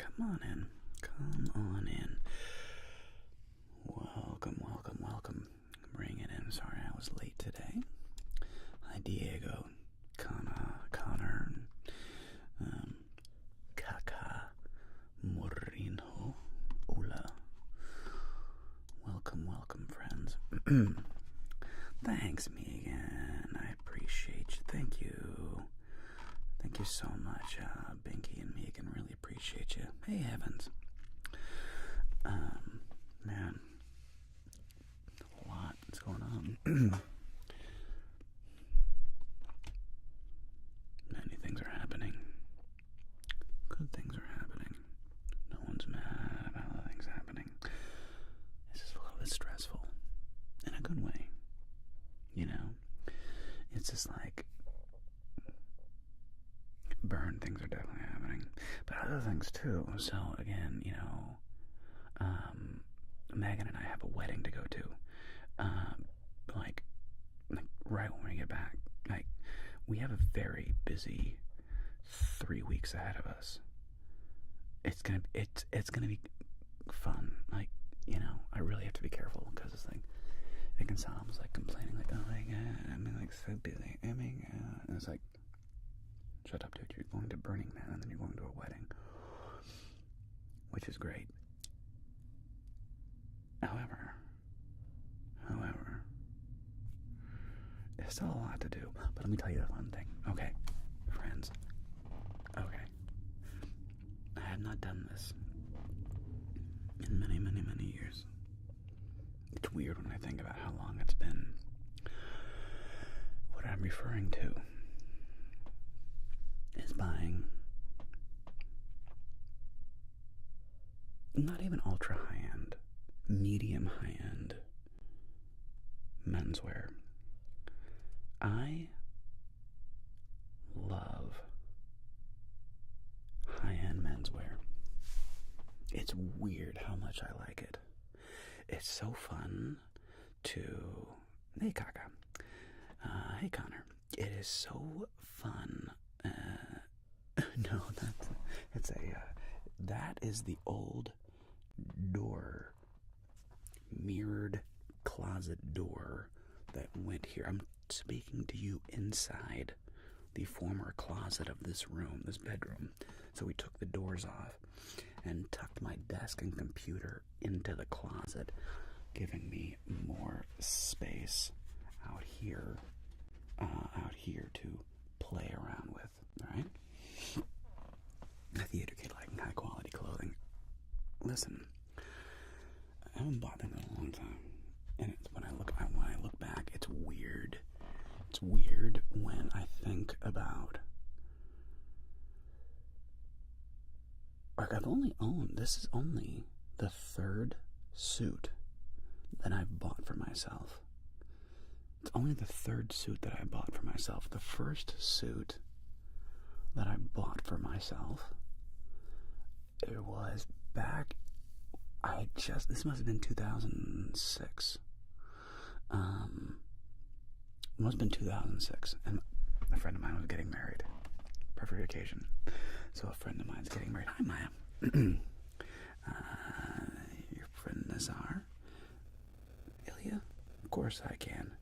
Come on in. Come on in. Welcome, welcome, welcome. Bring it in. Sorry I was late today. Hi, Diego, Connor, Kaka, Morino, Ola. Welcome, welcome, friends. Thanks, Megan. I appreciate you. Thank you. Thank you so much, Binky and Megan. Really appreciate you. Hey, Evans. Man, a lot is going on. Many things are happening. Good things are happening. No one's mad about the things happening. It's just a little bit stressful. In a good way. You know? It's just like, burn things are definitely happening. But other things too. So again, you know, Megan and I have a wedding to go to. Like right when we get back. Like, we have a very busy 3 weeks ahead of us. It's gonna be fun. Like, you know, I really have to be careful because it's like, it can sound almost like complaining, like, oh my god, I'm like so busy. Oh my god. And it's like, shut up, dude. You're going to Burning Man and then you're going to a wedding, which is great. However, there's still a lot to do. But let me tell you the fun thing. Okay, friends. Okay. I have not done this in many, many, many years. It's weird when I think about how long it's been. What I'm referring to is buying not even ultra high-end, medium high-end menswear. I love high-end menswear. It's weird how much I like it. It's so fun to... Hey, Kaka. Hey, Connor. It is so fun. No, that is the old door, mirrored closet door that went here. I'm speaking to you inside the former closet of this room, this bedroom. So we took the doors off and tucked my desk and computer into the closet, giving me more space out here to play around with. All right, a theater kid liking high quality clothing. Listen, I haven't bought them in a long time, and when I look back, it's weird. It's weird when I think about, like, this is only the third suit that I've bought for myself. It's only the third suit that I bought for myself. The first suit that I bought for myself, it was back, this must have been 2006. It must have been 2006, and a friend of mine was getting married. Perfect occasion. So a friend of mine's getting married. Hi, Maya. Your friend Nazar? Ilya? Of course I can.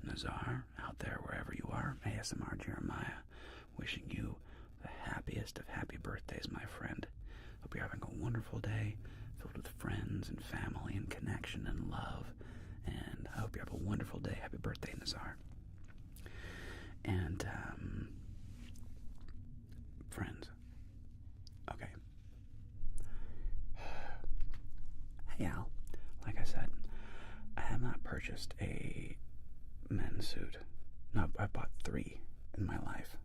Nazar, out there wherever you are, ASMR Jeremiah, wishing you the happiest of happy birthdays, my friend. Hope you're having a wonderful day, filled with friends and family and connection and love. And I hope you have a wonderful day. Happy birthday, Nazar. And, friends. Okay. Hey, Al. Like I said, I have not purchased a men's suit. No, I bought 3 in my life.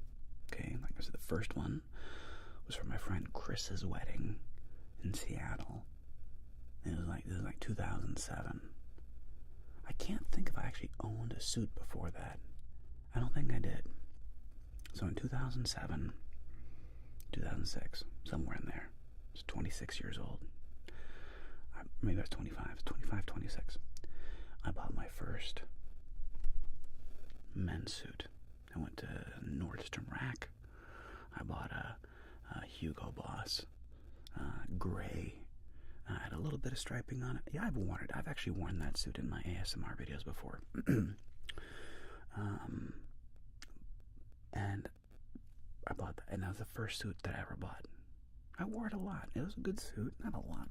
Okay, like I said, the first one was for my friend Chris's wedding in Seattle. It was like 2007. I can't think if I actually owned a suit before that. I don't think I did. So in 2007, 2006, somewhere in there, I was 26 years old. Maybe I was 25, 26. I bought my first men's suit. I went to Nordstrom Rack. I bought a Hugo Boss, gray. Had a little bit of striping on it. Yeah, I've worn it. I've actually worn that suit in my ASMR videos before. And I bought that, and that was the first suit that I ever bought. I wore it a lot. It was a good suit, not a lot.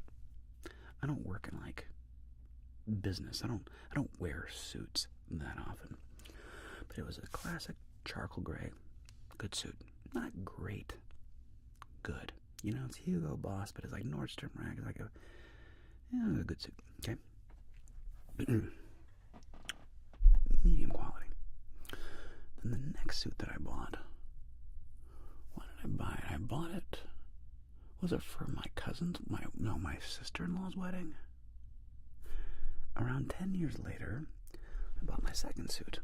I don't work in like business. I don't wear suits that often. But it was a classic charcoal gray, good suit. Not great, good. You know, it's Hugo Boss, but it's like Nordstrom Rack. It's like a good suit. Okay, medium quality. Then the next suit that I bought. Why did I buy it? I bought it. Was it for my cousin's? My sister-in-law's wedding? Around 10 years later, I bought my second suit.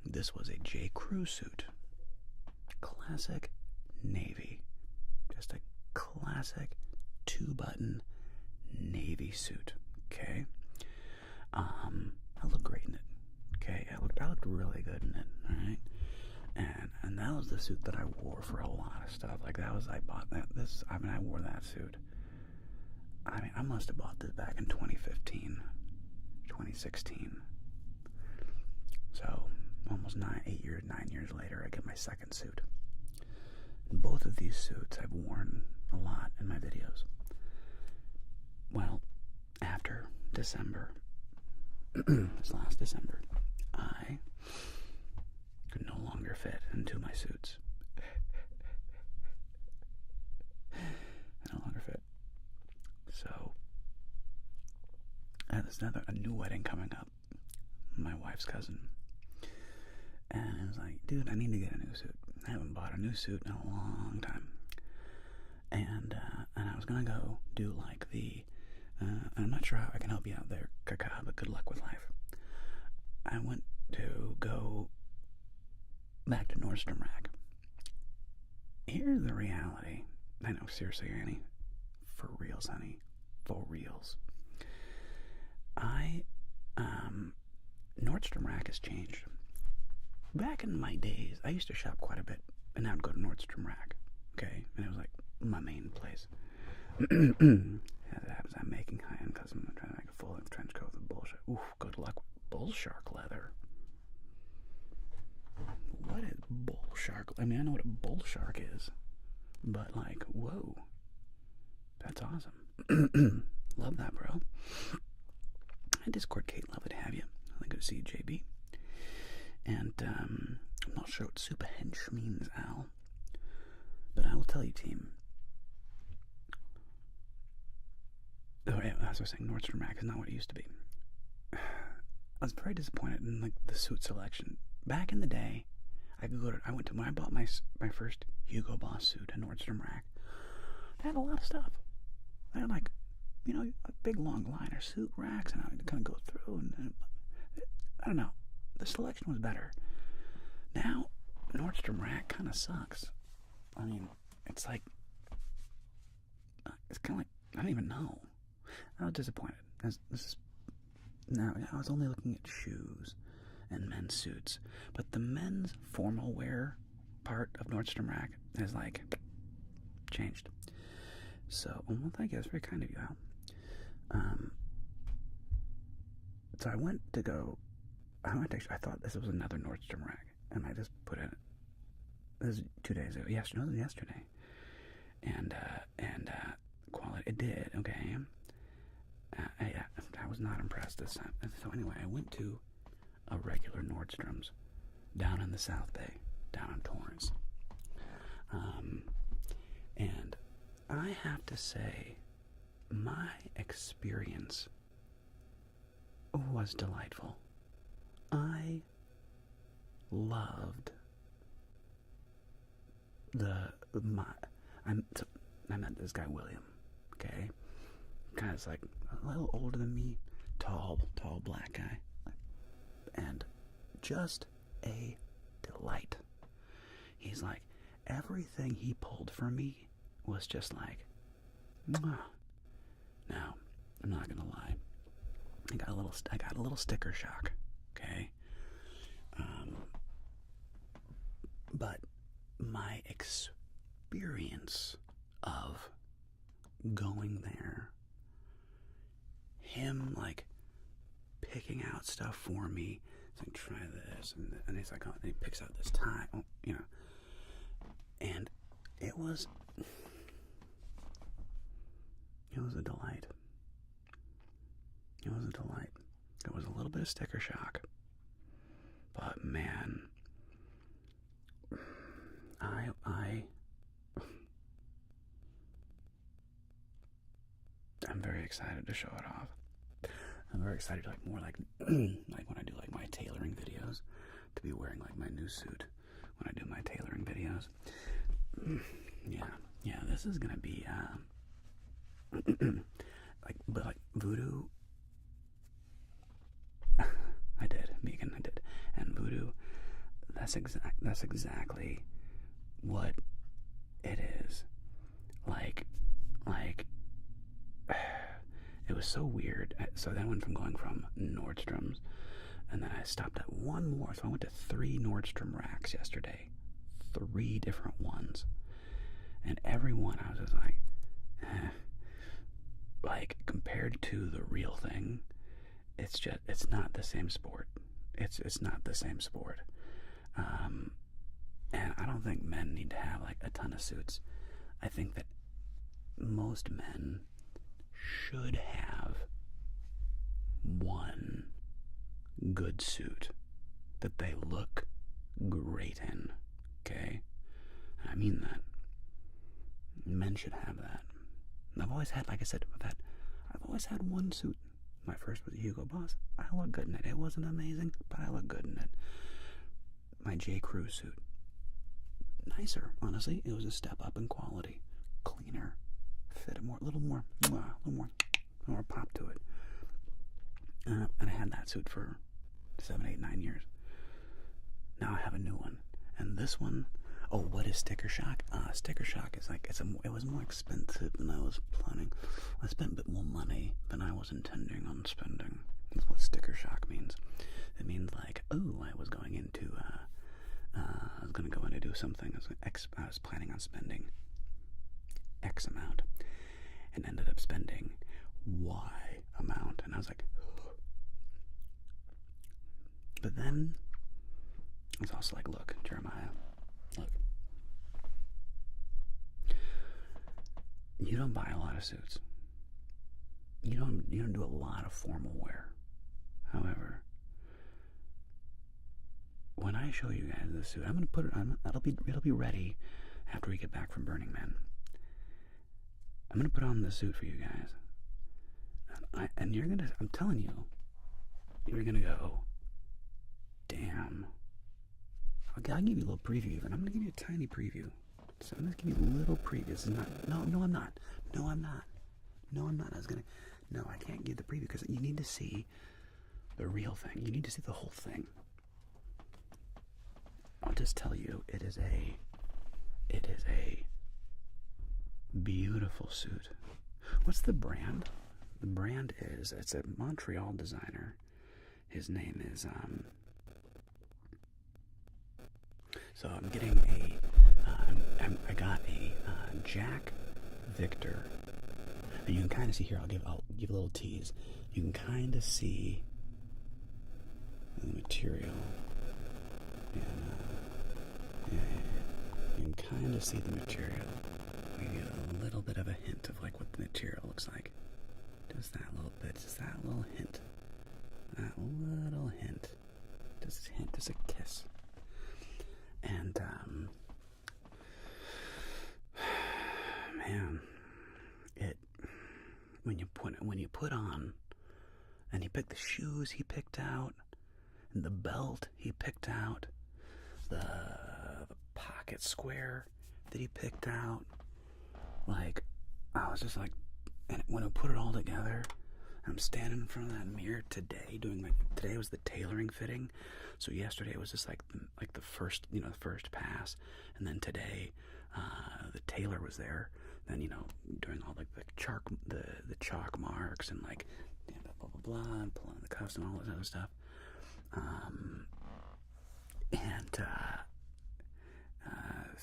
This was a J. Crew suit. Classic navy. Just a classic 2-button navy suit. Okay? I looked great in it. Okay? I looked really good in it. Alright? And that was the suit that I wore for a lot of stuff. Like I bought that. I wore that suit. I must have bought this back in 2015, 2016. So almost 9 years later, I get my second suit. And both of these suits I've worn a lot in my videos. Well, after December, this last December, I could no longer fit into my suits. I no longer fit. So, there's a new wedding coming up. My wife's cousin. And I was like, dude, I need to get a new suit. I haven't bought a new suit in a long time. And I was going to go do like and I'm not sure how I can help you out there, Kaka, but good luck with life. I went to go back to Nordstrom Rack. Here's the reality. I know, seriously, Annie. For reals, honey. For reals. Nordstrom Rack has changed. Back in my days, I used to shop quite a bit, and I would go to Nordstrom Rack, okay? And it was like my main place. As it happens, I'm making high-end because I'm trying to make a full-length trench coat with bullshit. Oof, good luck with bull shark leather. What is bull shark? I mean, I know what a bull shark is, but like, whoa, that's awesome. Love that, bro. Hi, Discord Kate, lovely to have you. Really good to see you, JB. And I'm not sure what super hench means, Al, but I will tell you, team. Oh, yeah, as I was saying, Nordstrom Rack is not what it used to be. I was very disappointed in like the suit selection. Back in the day, when I bought my first Hugo Boss suit at Nordstrom Rack, they had a lot of stuff. They had like, a big long line of suit racks, and I would kind of go through, and I don't know, the selection was better. Now, Nordstrom Rack kind of sucks. I mean, it's kind of like, I don't even know. I was disappointed. Now, I was only looking at shoes and men's suits, but the men's formal wear part of Nordstrom Rack is like changed. So, well, thank you. That's very kind of you, Al. So I went I thought this was another Nordstrom Rack, and I just put in. This was 2 days ago. Yesterday. And quality. It did. Okay. I was not impressed this time. So anyway, I went to a regular Nordstrom's down in the South Bay, down in Torrance. And I have to say, my experience was delightful. I loved I met this guy, William, okay? Guy's like a little older than me, tall black guy, and just a delight. He's like, everything he pulled for me was just like, mwah. Now, I'm not gonna lie, I got a little sticker shock, okay? But my experience of going there, him like picking out stuff for me, it's like, try this, and he's like, oh, and he picks out this tie, you know, and it was a delight. It was a delight. There was a little bit of sticker shock, but man, I'm very excited to show it off. I'm very excited to more like when I do like my tailoring videos, to be wearing like my new suit when I do my tailoring videos. Yeah, this is gonna be like voodoo. I did, Megan, I did, and voodoo. That's exactly what it is. Like, it was so weird. So then I went from going from Nordstrom's, and then I stopped at one more. So I went to 3 Nordstrom racks yesterday, 3 different ones, and every one I was just like, like compared to the real thing, it's not the same sport. It's not the same sport. And I don't think men need to have like a ton of suits. I think that most men should have one good suit that they look great in. Okay? I mean that. Men should have that. I've always had, like I said, I've always had one suit. My first was a Hugo Boss. I look good in it. It wasn't amazing, but I look good in it. My J. Crew suit. Nicer, honestly. It was a step up in quality. Cleaner. Fit a little more pop to it. And I had that suit for 7, 8, 9 years. Now I have a new one. And this one, oh, what is sticker shock? Sticker shock is like, it was more expensive than I was planning. I spent a bit more money than I was intending on spending. That's what sticker shock means. It means like, oh, I was going to go in to do something. I was planning on spending X amount and ended up spending Y amount. And I was like, but then it's also like, look, Jeremiah, look, you don't buy a lot of suits. You don't do a lot of formal wear. However, when I show you guys this suit, I'm gonna put it on. It'll be ready after we get back from Burning Man. I'm gonna put on the suit for you guys, and you're gonna. I'm telling you, you're gonna go, damn. I'll give you a little preview, and I'm gonna give you a tiny preview. So I'm gonna give you a little preview. This is not. No, I'm not. No, I'm not. No, I can't give the preview because you need to see the real thing. You need to see the whole thing. I'll just tell you, it is a beautiful suit. What's the brand? The brand it's a Montreal designer. His name is so I'm getting I got a Jack Victor. And you can kind of see here, I'll give a little tease. You can kind of see the material. And, you can kind of see the material. We get a little bit of a hint of like what the material looks like. Just that little bit, just that little hint. That little hint. Just a hint, just a kiss. And, man, when you put on, and he picked the shoes he picked out, and the belt he picked out, the pocket square that he picked out, like, I was just like, and when I put it all together, I'm standing in front of that mirror today, today was the tailoring fitting, so yesterday was just like the first, the first pass, and then today, the tailor was there, then, doing all like the chalk marks, and like, blah, blah, blah, and pulling the cuffs and all this other stuff,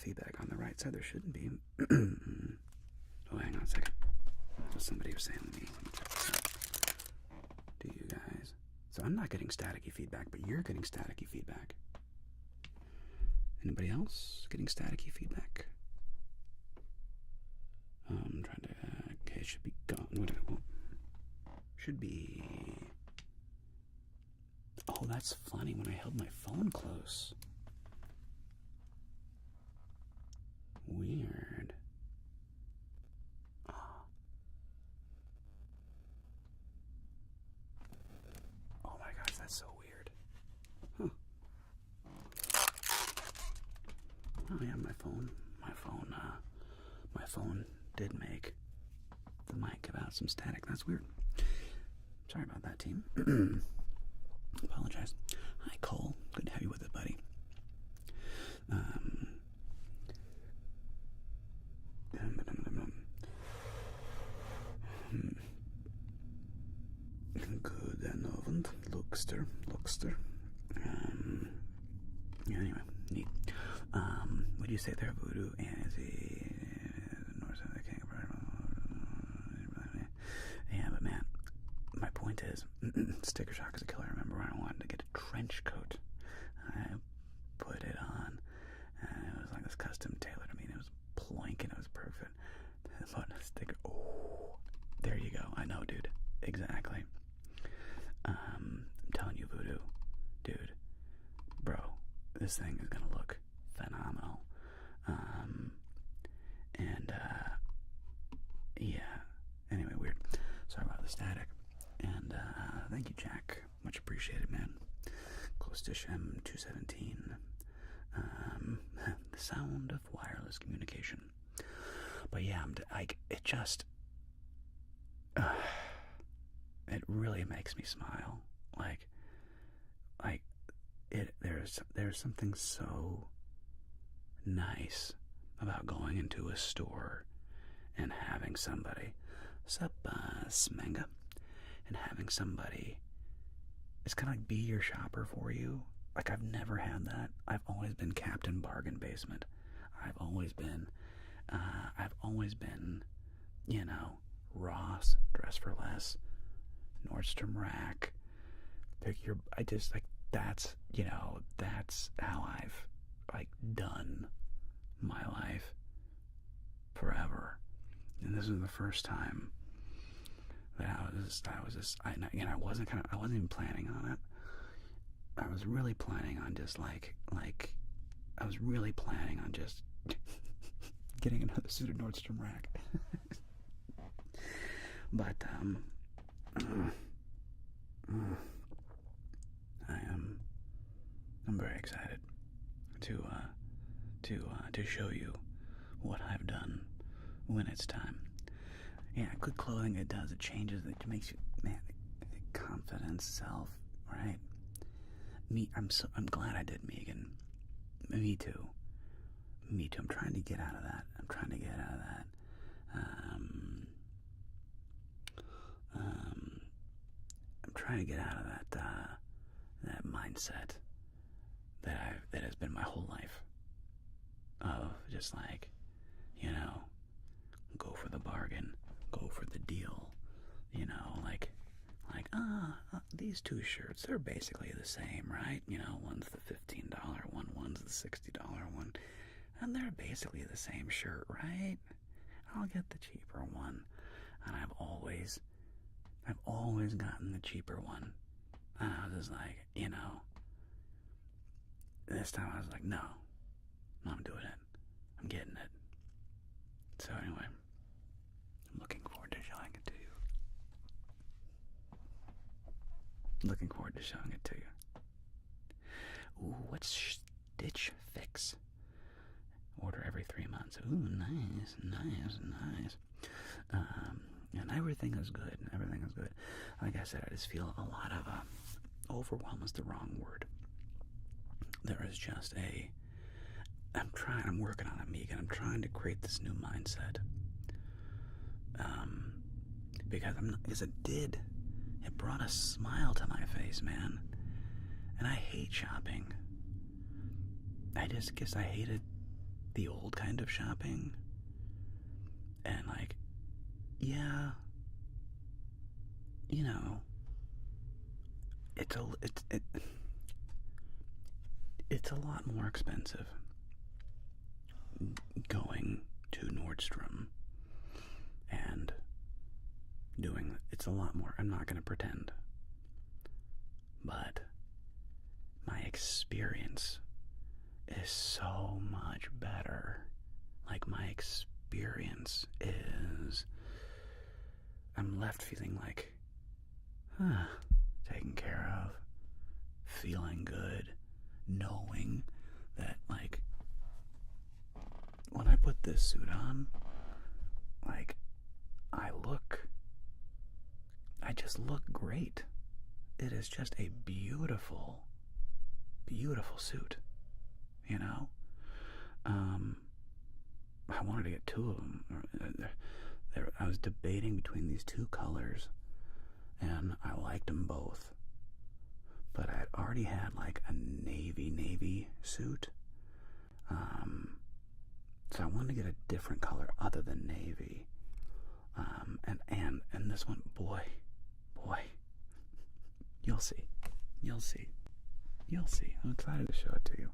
feedback on the right side. There shouldn't be. Oh, hang on a second. Somebody was saying to me. Do you guys? So I'm not getting staticky feedback, but you're getting staticky feedback. Anybody else getting staticky feedback? I'm trying to. Okay, it should be gone. Should be. Oh, that's funny when I held my phone close. Weird. Oh my gosh, that's so weird. Huh. Oh yeah, my phone did make the mic give out some static. That's weird. Sorry about that, team. Apologize. Hi, Cole. Good to have you with us, buddy. Good and oven. Luxter. Anyway, neat. What do you say there, Voodoo? And is he North of the King? Yeah, but man, my point is, sticker shock is a killer. I remember when I wanted to get a trench coat. I put it on, and it was like this custom tailored. I mean, it was plank and it was perfect. But a sticker. Oh, there you go. I know, dude. Exactly. I'm telling you, Voodoo, dude, bro, this thing is gonna look phenomenal. Yeah. Anyway, weird. Sorry about the static. And thank you, Jack. Much appreciated, man. Close dish M217. The sound of wireless communication. But yeah, it just, it really makes me smile. There's something so nice about going into a store and having somebody, sup, Smenga, and having somebody, it's kind of like be your shopper for you. Like, I've never had that. I've always been Captain Bargain Basement. I've always been, you know, Ross, Dress for Less, Nordstrom Rack. That's how I've, done my life forever. And this is the first time that I wasn't even planning on it. I was really planning on just getting another suit of Nordstrom Rack. But I'm very excited to show you what I've done when it's time. Yeah, good clothing, it changes, it makes you, man, confidence, self, right? I'm glad I did Megan. Me too. I'm trying to get out of that. I'm trying to get out of that mindset that has been my whole life of just go for the bargain, go for the deal, these two shirts, they're basically the same, right? One's the $15 one, one's the $60 one, and they're basically the same shirt, right? I'll get the cheaper one. And I've always gotten the cheaper one. And I was just this time I was like, no, I'm doing it. I'm getting it. So anyway, I'm looking forward to showing it to you. Ooh, what's Stitch Fix? Order every 3 months. Ooh, nice. And everything is good. Like I said, I just feel a lot of overwhelm is the wrong word. There is just I'm working on it, Megan. I'm trying to create this new mindset. Because it brought a smile to my face, man. And I hate shopping. I just guess I hate it. the old kind of shopping. And like, yeah, you know, it's a lot more expensive going to Nordstrom and doing, it's a lot more, I'm not going to pretend, but my experience is so much better. Like, my experience is, I'm left feeling like, taken care of, feeling good, knowing that, like, when I put this suit on, like, I just look great. It is just a beautiful, beautiful suit, you know? I wanted to get two of them. I was debating between these two colors, and I liked them both. But I had already had like a navy suit. So I wanted to get a different color other than navy. And this one, boy, you'll see. I'm excited to show it to you.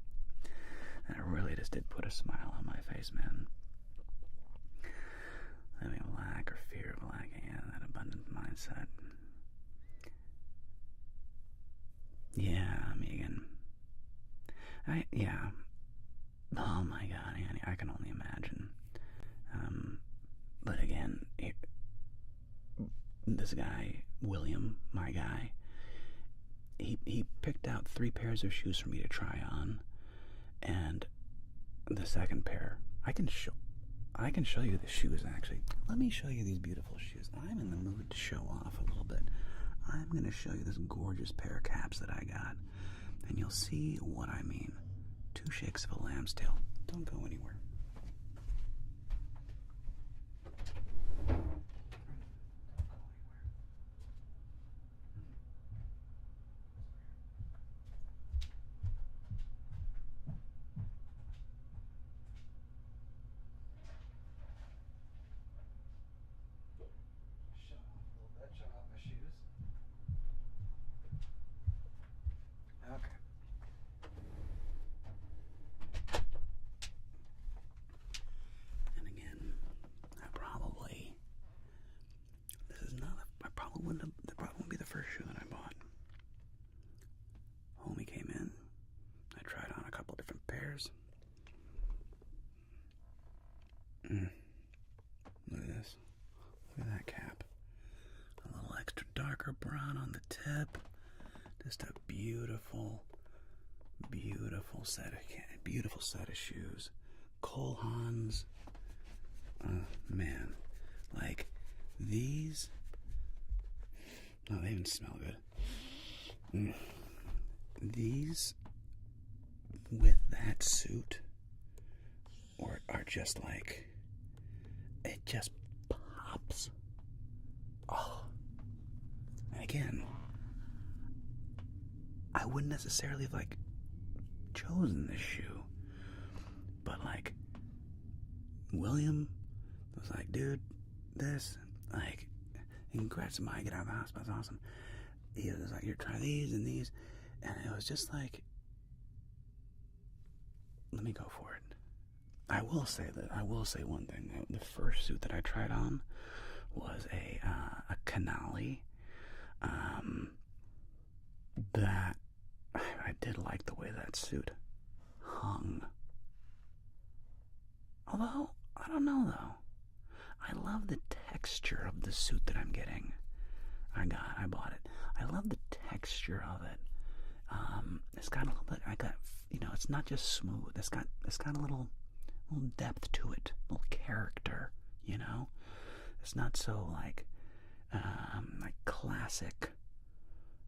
And it really just did put a smile on my face, man. Living lack or fear of lacking, yeah, that abundant mindset. Yeah, Megan. Yeah. Oh my God, Annie, I can only imagine. But again, this guy, William, my guy, he picked out 3 pairs of shoes for me to try on, and the second pair, I can show you the shoes, actually. Let me show you these beautiful shoes. I'm in the mood to show off a little bit. I'm going to show you this gorgeous pair of caps that I got, and you'll see what I mean. 2 shakes of a lamb's tail. Don't go anywhere. Show off my shoes. Okay. And again, that probably wouldn't be the first shoe that I bought. Homie came in. I tried on a couple different pairs. Look at this. Look at that cap. A little extra darker brown on the tip. Just a beautiful set of shoes. Cole Haans. Man, like these. Oh, they even smell good. These with that suit, are just like, it just pops. Oh, and again, I wouldn't necessarily have like chosen this shoe, but like William was like, dude, this, like, congrats to Mike, get out of the hospital, that's awesome. He was like, here, try these and these, and it was just like, let me go for it. I will say one thing. The first suit that I tried on was a canali. That I did like the way that suit hung. Although, I don't know though. I love the texture of the suit that I'm getting. I bought it. I love the texture of it. It's got a little bit, it's not just smooth. It's got a little depth to it, a little character, you know? It's not so like classic,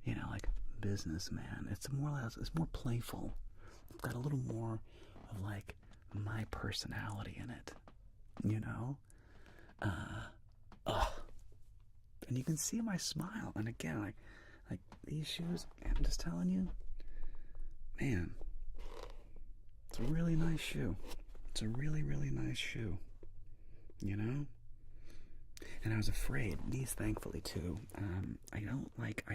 like businessman. It's more playful. It's got a little more of like my personality in it, you know? And you can see my smile. And again, like these shoes, I'm just telling you, man, it's a really nice shoe. It's a really, really nice shoe, you know? And I was afraid, these thankfully too, I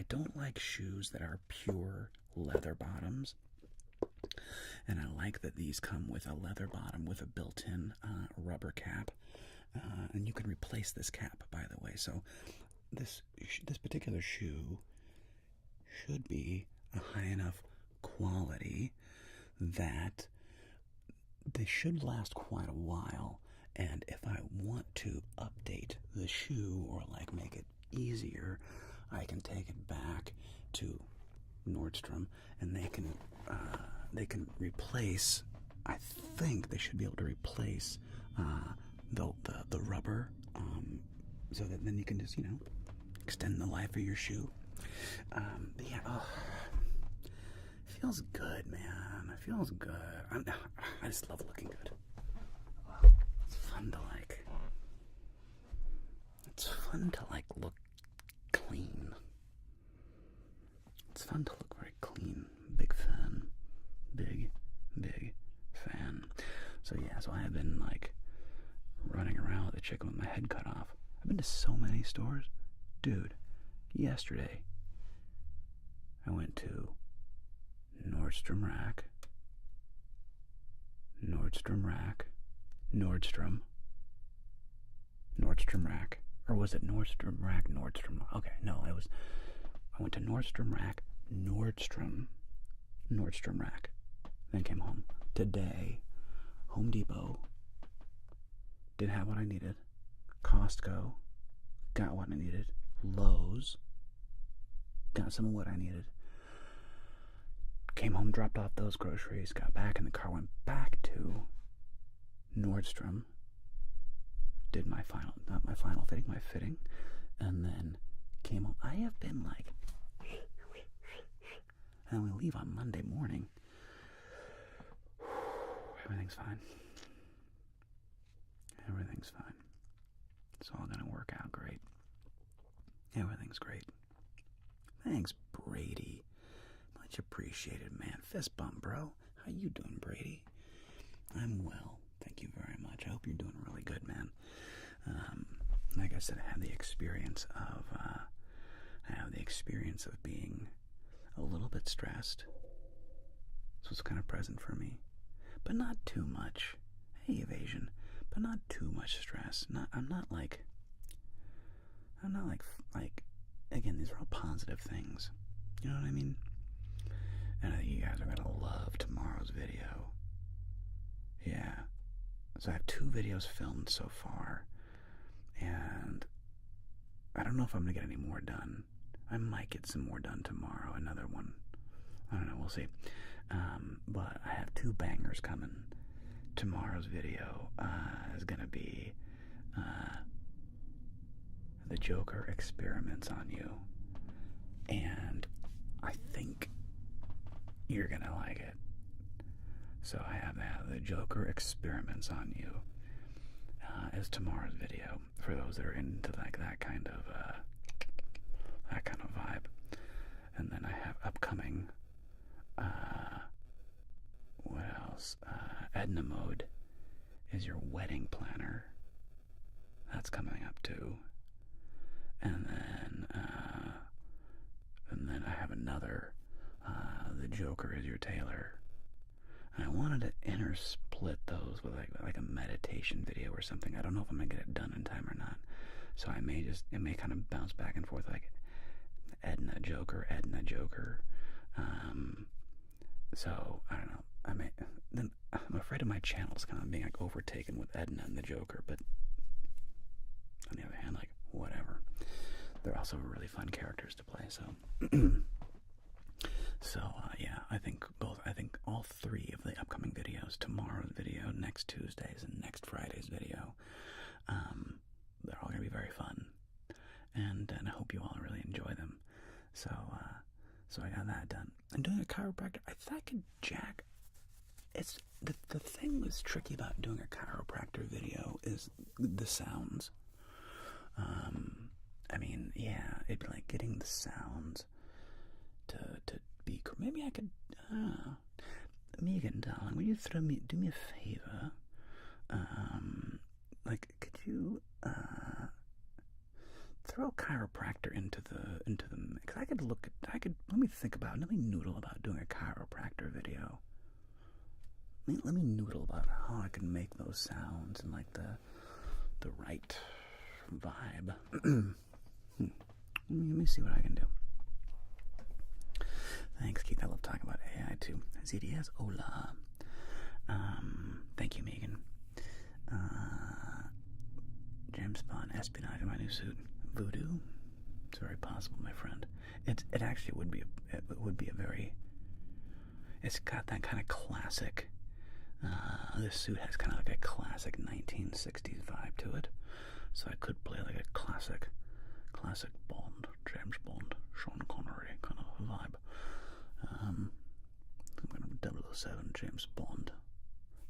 don't like shoes that are pure leather bottoms. And I like that these come with a leather bottom with a built-in rubber cap. And you can replace this cap, by the way. So this particular shoe should be a high enough quality that they should last quite a while. And if I want to update the shoe or like make it easier, I can take it back to Nordstrom and they can replace. I think they should be able to replace the rubber, so that then you can just extend the life of your shoe. But yeah, it feels good, man. It feels good. I just love looking good. It's fun to look clean. It's fun to look very clean. Big fan. Big fan. So yeah, so I have been running around with a chicken with my head cut off. I've been to so many stores. Dude, yesterday I went to Nordstrom Rack. Or was it Nordstrom Rack, Nordstrom? Okay, no, I went to Nordstrom Rack, Nordstrom Rack. Then came home. Today, Home Depot did have what I needed. Costco got what I needed. Lowe's got some of what I needed. Came home, dropped off those groceries, got back in the car, went back to Nordstrom, did my fitting, and then came home. I have been and we leave on Monday morning. Everything's fine. It's all gonna work out great. Everything's great. Thanks, Brady. Much appreciated, man. Fist bump, bro. How you doing, Brady? I'm well. Thank you very much. I hope you're doing really good, man. Like I said, I have the experience of being a little bit stressed. So it's kind of present for me, but not too much. Hey, Evasion, but not too much stress. I'm not like. Again, these are all positive things. You know what I mean? And I think you guys are gonna love tomorrow's video. Yeah. So I have 2 videos filmed so far, and I don't know if I'm gonna get any more done. I might get some more done tomorrow. Another one. I don't know. We'll see. But I have 2 bangers coming. Tomorrow's video is gonna be the Joker experiments on you, and I think you're gonna like it. So I have the Joker experiments on you as tomorrow's video for those that are into that kind of vibe. And then I have upcoming. What else? Edna Mode is your wedding planner. That's coming up too. And then I have another. The Joker is your tailor. And I wanted to intersplit those with like a meditation video or something. I don't know if I'm gonna get it done in time or not. So it may kind of bounce back and forth like Edna Joker. So I don't know. I'm afraid of my channels kind of being overtaken with Edna and the Joker, but on the other hand, whatever. They're also really fun characters to play. So yeah, I think all 3 of the upcoming videos, tomorrow's video, next Tuesday's, and next Friday's video, they're all gonna be very fun, and I hope you all really enjoy them. So I got that done. And doing a chiropractor, I thought I could jack. It's the thing that's tricky about doing a chiropractor video is the sounds. I mean, yeah, it'd be like getting the sounds to be. Maybe I could. Megan, darling, will you do me a favor? like, could you throw chiropractor into the mix? Let me think about, let me noodle about doing a chiropractor video. Let me noodle about how I can make those sounds and like the right vibe. Let me see what I can do. Thanks, Keith. I love talking about AI too. ZDS, hola. Thank you, Megan. James Bond, espionage in my new suit. Voodoo? It's very possible, my friend. It actually would be a very. It's got that kind of classic. This suit has kind of like a classic 1960s vibe to it, so I could play like a classic Bond, James Bond, Sean Connery kind of vibe. I'm going to 007 James Bond.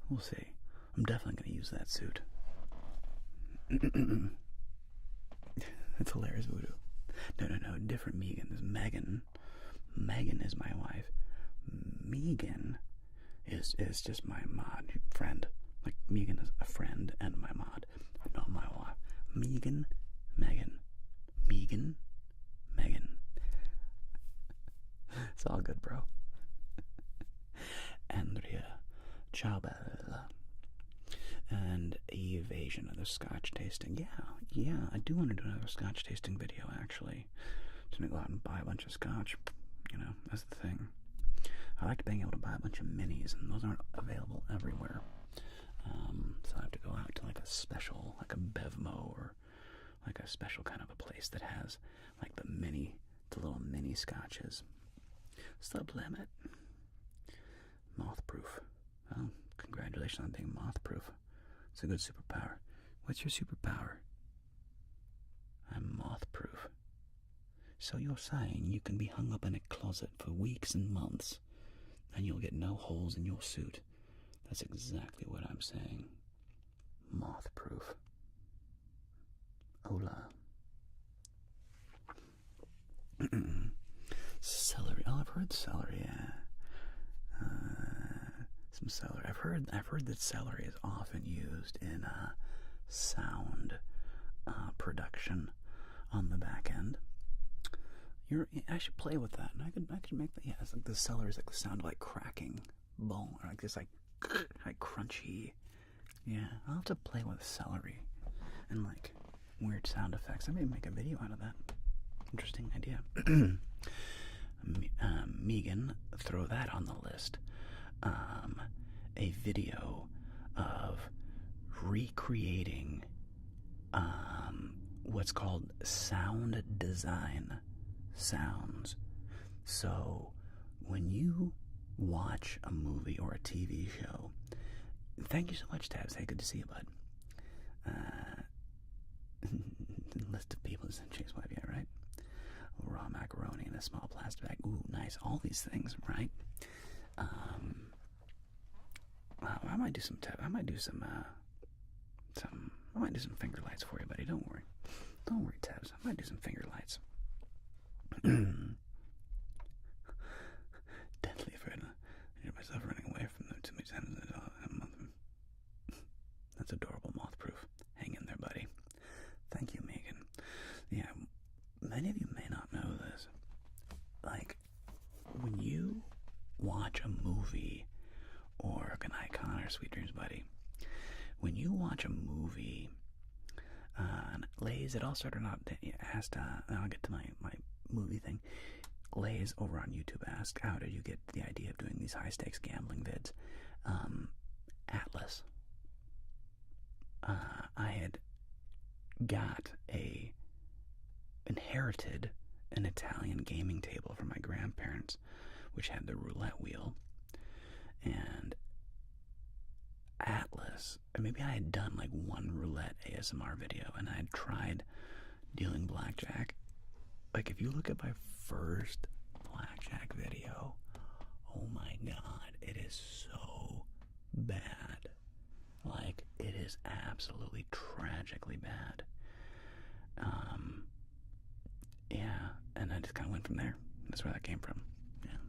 We'll see. I'm definitely going to use that suit. That's hilarious, Voodoo. No, different Megan. There's Megan. Megan is my wife. Megan is just my mod friend. Like, Megan is a friend and my mod, not my wife. Megan. It's all good, bro. Andrea, ciao bella. And Evasion of the Scotch tasting. Yeah, I do want to do another Scotch tasting video, actually. Just gonna go out and buy a bunch of Scotch. You know, that's the thing. I like being able to buy a bunch of minis, and those aren't available everywhere. So I have to go out to like a special, like a Bevmo or like a special kind of a place that has like the little mini scotches. Sublimit. Moth-proof. Oh, congratulations on being moth-proof. It's a good superpower. What's your superpower? I'm moth-proof. So you're saying you can be hung up in a closet for weeks and months, and you'll get no holes in your suit. That's exactly what I'm saying. Moth-proof. Hola. Celery. Oh, I've heard celery, yeah. Some celery. I've heard that celery is often used in sound production on the back end. I should play with that. And I could make that. Yeah, it's like the celery is like the sound of like cracking bone, or like this like crunchy. Yeah, I'll have to play with celery and like weird sound effects. I may make a video out of that. Interesting idea. Megan, throw that on the list. A video of recreating what's called sound design sounds. So when you watch a movie or a TV show, thank you so much, Tabs. Hey, good to see you, bud. List of people sent Chase Web, yeah, right? Raw macaroni in a small plastic bag. Ooh, nice. All these things, right? I might do some finger lights for you, buddy. Don't worry, Tabs. I might do some finger lights. Deadly afraid I hear myself running away from them too many times in a month. That's adorable, moth-proof. Hang in there, buddy. Thank you, Megan. Yeah, many of you may not know this. Like, when you watch a movie, or an icon, or Sweet Dreams, buddy, when you watch a movie, Lays, it all started out, I'll get to my movie thing. Lays over on YouTube asked, how did you get the idea of doing these high-stakes gambling vids? Atlas. I had inherited an Italian gaming table from my grandparents, which had the roulette wheel. And Atlas, maybe I had done like one roulette ASMR video, and I had tried dealing blackjack. Like, if you look at my first blackjack video, oh my god, it is so bad. Like, it is absolutely tragically bad. Yeah, and I just kind of went from there. That's where that came from. Yeah.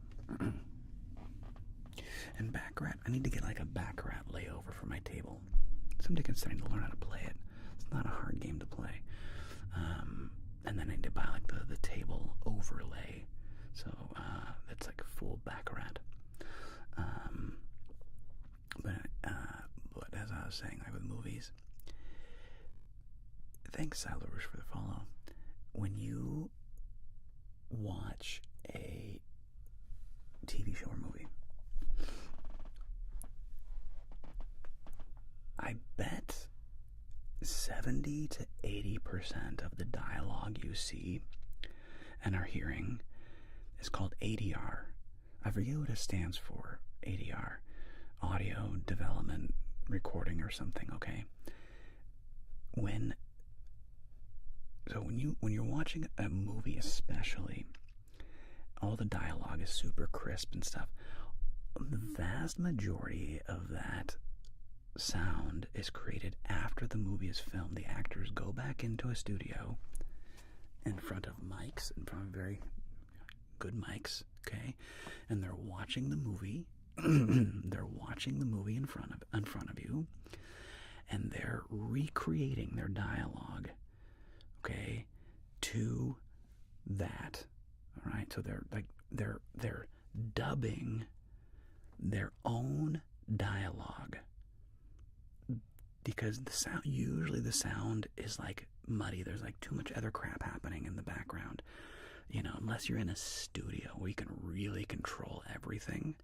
And Baccarat, I need to get like a Baccarat layover for my table. So some dick and starting to learn how to play it. It's not a hard game to play. And then I need to buy like the table overlay, so it's like a full baccarat. But as I was saying, like with movies, thanks Thrs for the follow. When you watch a TV show or movie, I bet 70 to 80% of the dialogue you see and are hearing is called ADR. I forget what it stands for. ADR, audio development recording or something. Okay. When you're watching a movie, especially, all the dialogue is super crisp and stuff. The vast majority of that sound is created after the movie is filmed. The actors go back into a studio in front of mics, in front of very good mics, okay, and they're watching the movie. They're watching the movie in front of you, and they're recreating their dialogue, okay, to that. All right, so they're dubbing their own dialogue, because usually the sound is like muddy. There's like too much other crap happening in the background, you know, unless you're in a studio where you can really control everything.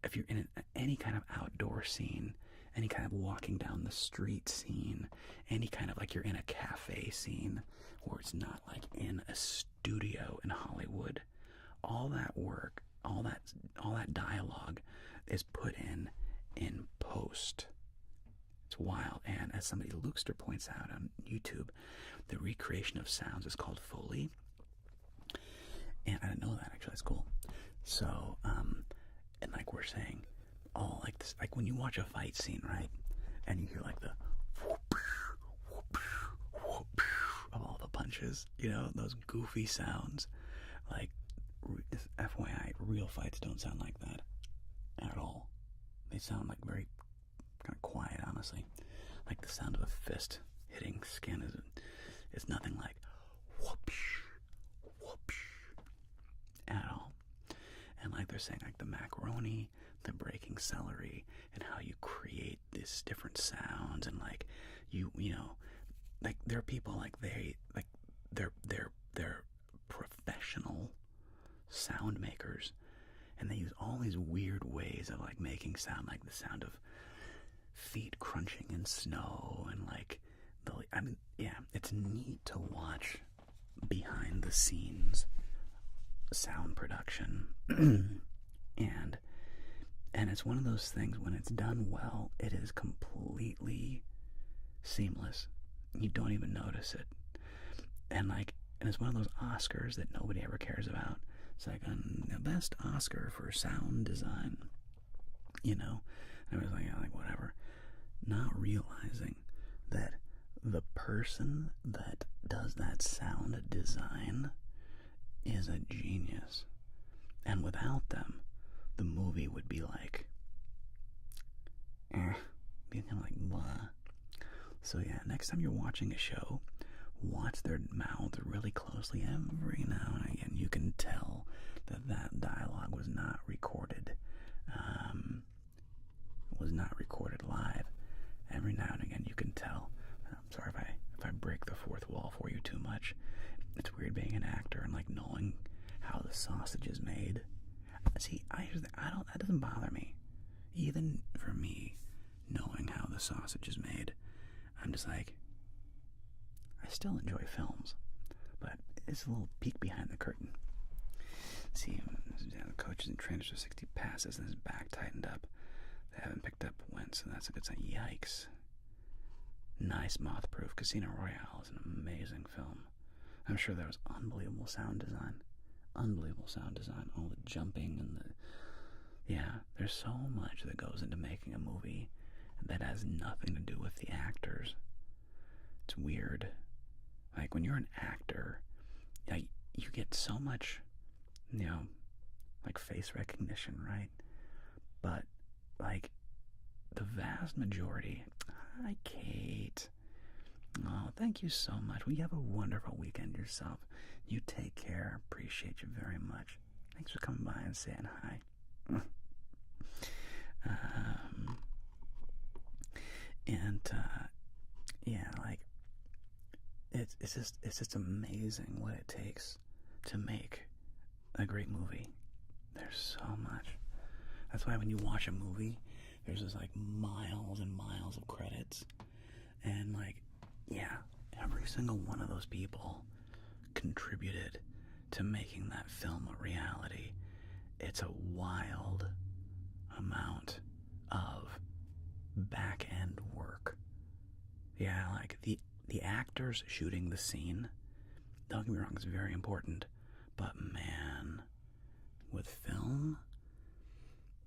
If you're in any kind of outdoor scene, any kind of walking down the street scene, any kind of like you're in a cafe scene where it's not like in a studio in Hollywood, all that work, all that dialogue is put in post. It's wild. And as somebody Luxter points out on YouTube, the recreation of sounds is called Foley. And I didn't know that, actually. That's cool. So, and like we're saying, all like this, like when you watch a fight scene, right? And you hear like the of all the punches, you know, those goofy sounds. Like, FYI, real fights don't sound like that at all. They sound like very kind of quiet, honestly. Like the sound of a fist hitting skin is nothing like whoopsh, whoopsh at all. And like they're saying, like the macaroni, the breaking celery, and how you create these different sounds, and like you know, like there are people like they're professional sound makers, and they use all these weird ways of like making sound, like the sound of feet crunching in snow, and like it's neat to watch behind the scenes sound production. and it's one of those things, when it's done well, it is completely seamless. You don't even notice it. And it's one of those Oscars that nobody ever cares about. It's like the best Oscar for sound design, you know. And I was like whatever, not realizing that the person that does that sound design is a genius, and without them, the movie would be like, be kind of like blah. So yeah, next time you're watching a show, watch their mouths really closely. Every now and again, you can tell that dialogue was not recorded. Was not recorded live. Every now and again, you can tell. I'm sorry if I break the fourth wall for you too much. It's weird being an actor and like knowing how the sausage is made. See, that doesn't bother me. Even for me, knowing how the sausage is made, I'm just like, I still enjoy films, but it's a little peek behind the curtain. See, the coaches and trainers with 60 passes and his back tightened up. They haven't picked up Wentz, so that's a good sign. Yikes. Nice Moth-Proof. Casino Royale is an amazing film. I'm sure there was unbelievable sound design. Unbelievable sound design. All the jumping and there's so much that goes into making a movie that has nothing to do with the actors. It's weird. Like when you're an actor, you get so much, like face recognition, right? But like the vast majority, Hi, Kate. Oh, thank you so much. Well, you have a wonderful weekend yourself. You take care. Appreciate you very much. Thanks for coming by and saying hi. Yeah, like, it's just amazing what it takes to make a great movie. There's so much. That's why when you watch a movie, there's just like miles and miles of credits. And like, yeah, every single one of those people contributed to making that film a reality. It's a wild amount of back-end work. Yeah, like the actors shooting the scene, don't get me wrong, it's very important. But man, with film,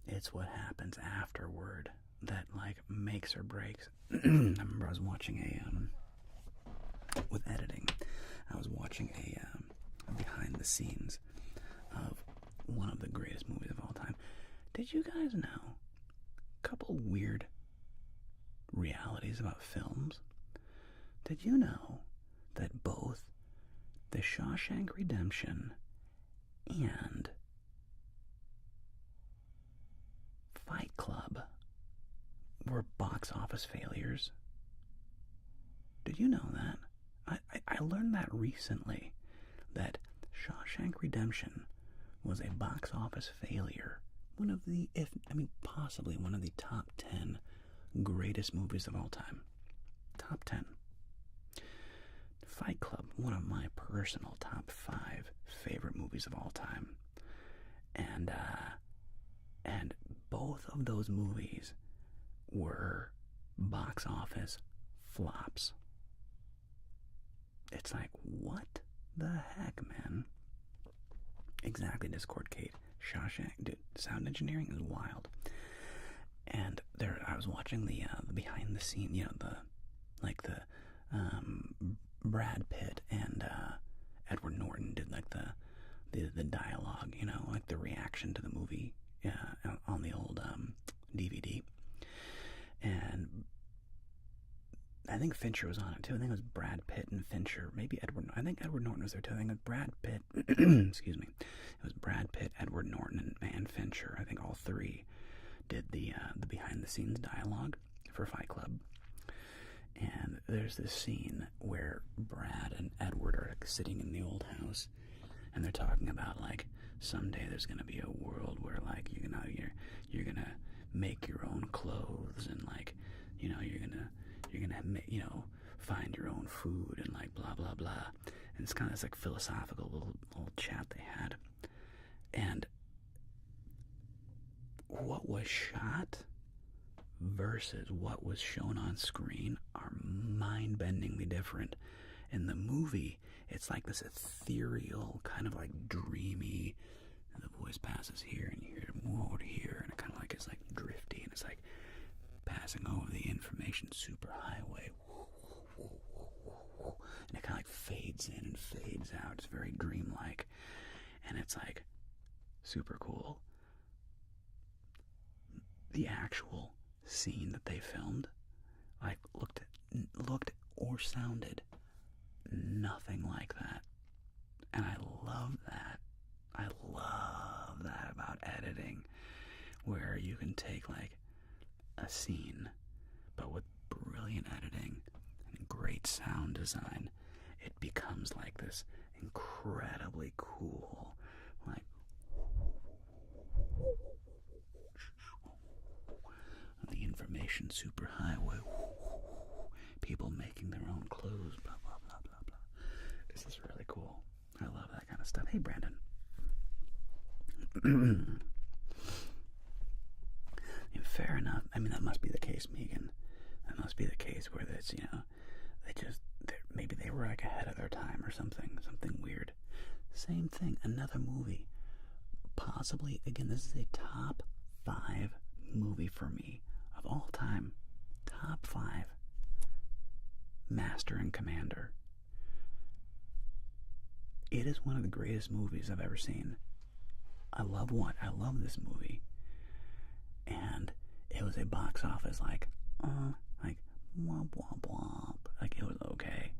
it's what happens afterward that like makes or breaks. I remember I was watching with editing, I was watching a behind the scenes of one of the greatest movies of all time. Did you guys know a couple weird realities about films? Did you know that both The Shawshank Redemption and Fight Club were box office failures? Did you know that? I learned that recently, that Shawshank Redemption was a box office failure. One of the, possibly one of the top 10 greatest movies of all time. Top 10. Fight Club, one of my personal top 5 favorite movies of all time. And both of those movies were box office flops. It's like, what the heck, man? Exactly, Discord Kate. Shawshank, dude, sound engineering is wild. And there, I was watching the behind the scene, the Brad Pitt and Edward Norton did like the dialogue, like the reaction to the movie on the old DVD. And I think Fincher was on it too. I think it was Brad Pitt and Fincher. Maybe I think Edward Norton was there too. I think it was Brad Pitt. Excuse me. It was Brad Pitt, Edward Norton, and Fincher. I think all three did the behind the scenes dialogue for Fight Club. And there's this scene where Brad and Edward are sitting in the old house, and they're talking about like someday there's gonna be a world where like you're gonna make your own clothes, and like you're gonna find your own food, and like blah blah blah. And it's kind of this like philosophical little chat they had. And what was shot versus what was shown on screen are mind-bendingly different. In the movie, it's like this ethereal, kind of like dreamy, and the voice passes here and you hear it move over here, and it kind of like it's like drifty, and it's like passing over the information superhighway, and it kind of like fades in and fades out. It's very dreamlike, and it's like super cool. The actual scene that they filmed, like looked or sounded nothing like that, and I love that. I love that about editing, where you can take like a scene, but with brilliant editing and great sound design, it becomes like this incredibly cool, like the information superhighway, people making their own clothes, blah blah blah blah blah. This is really cool. I love that kind of stuff. Hey, Brandon. Fair enough. I mean, that must be the case, Megan. That must be the case where that's, maybe they were like ahead of their time or something weird. Same thing, another movie. Possibly, again, this is a top 5 movie for me of all time. Top 5. Master and Commander. It is one of the greatest movies I've ever seen. I love this movie. And it was a box office like womp womp womp. Like, it was okay.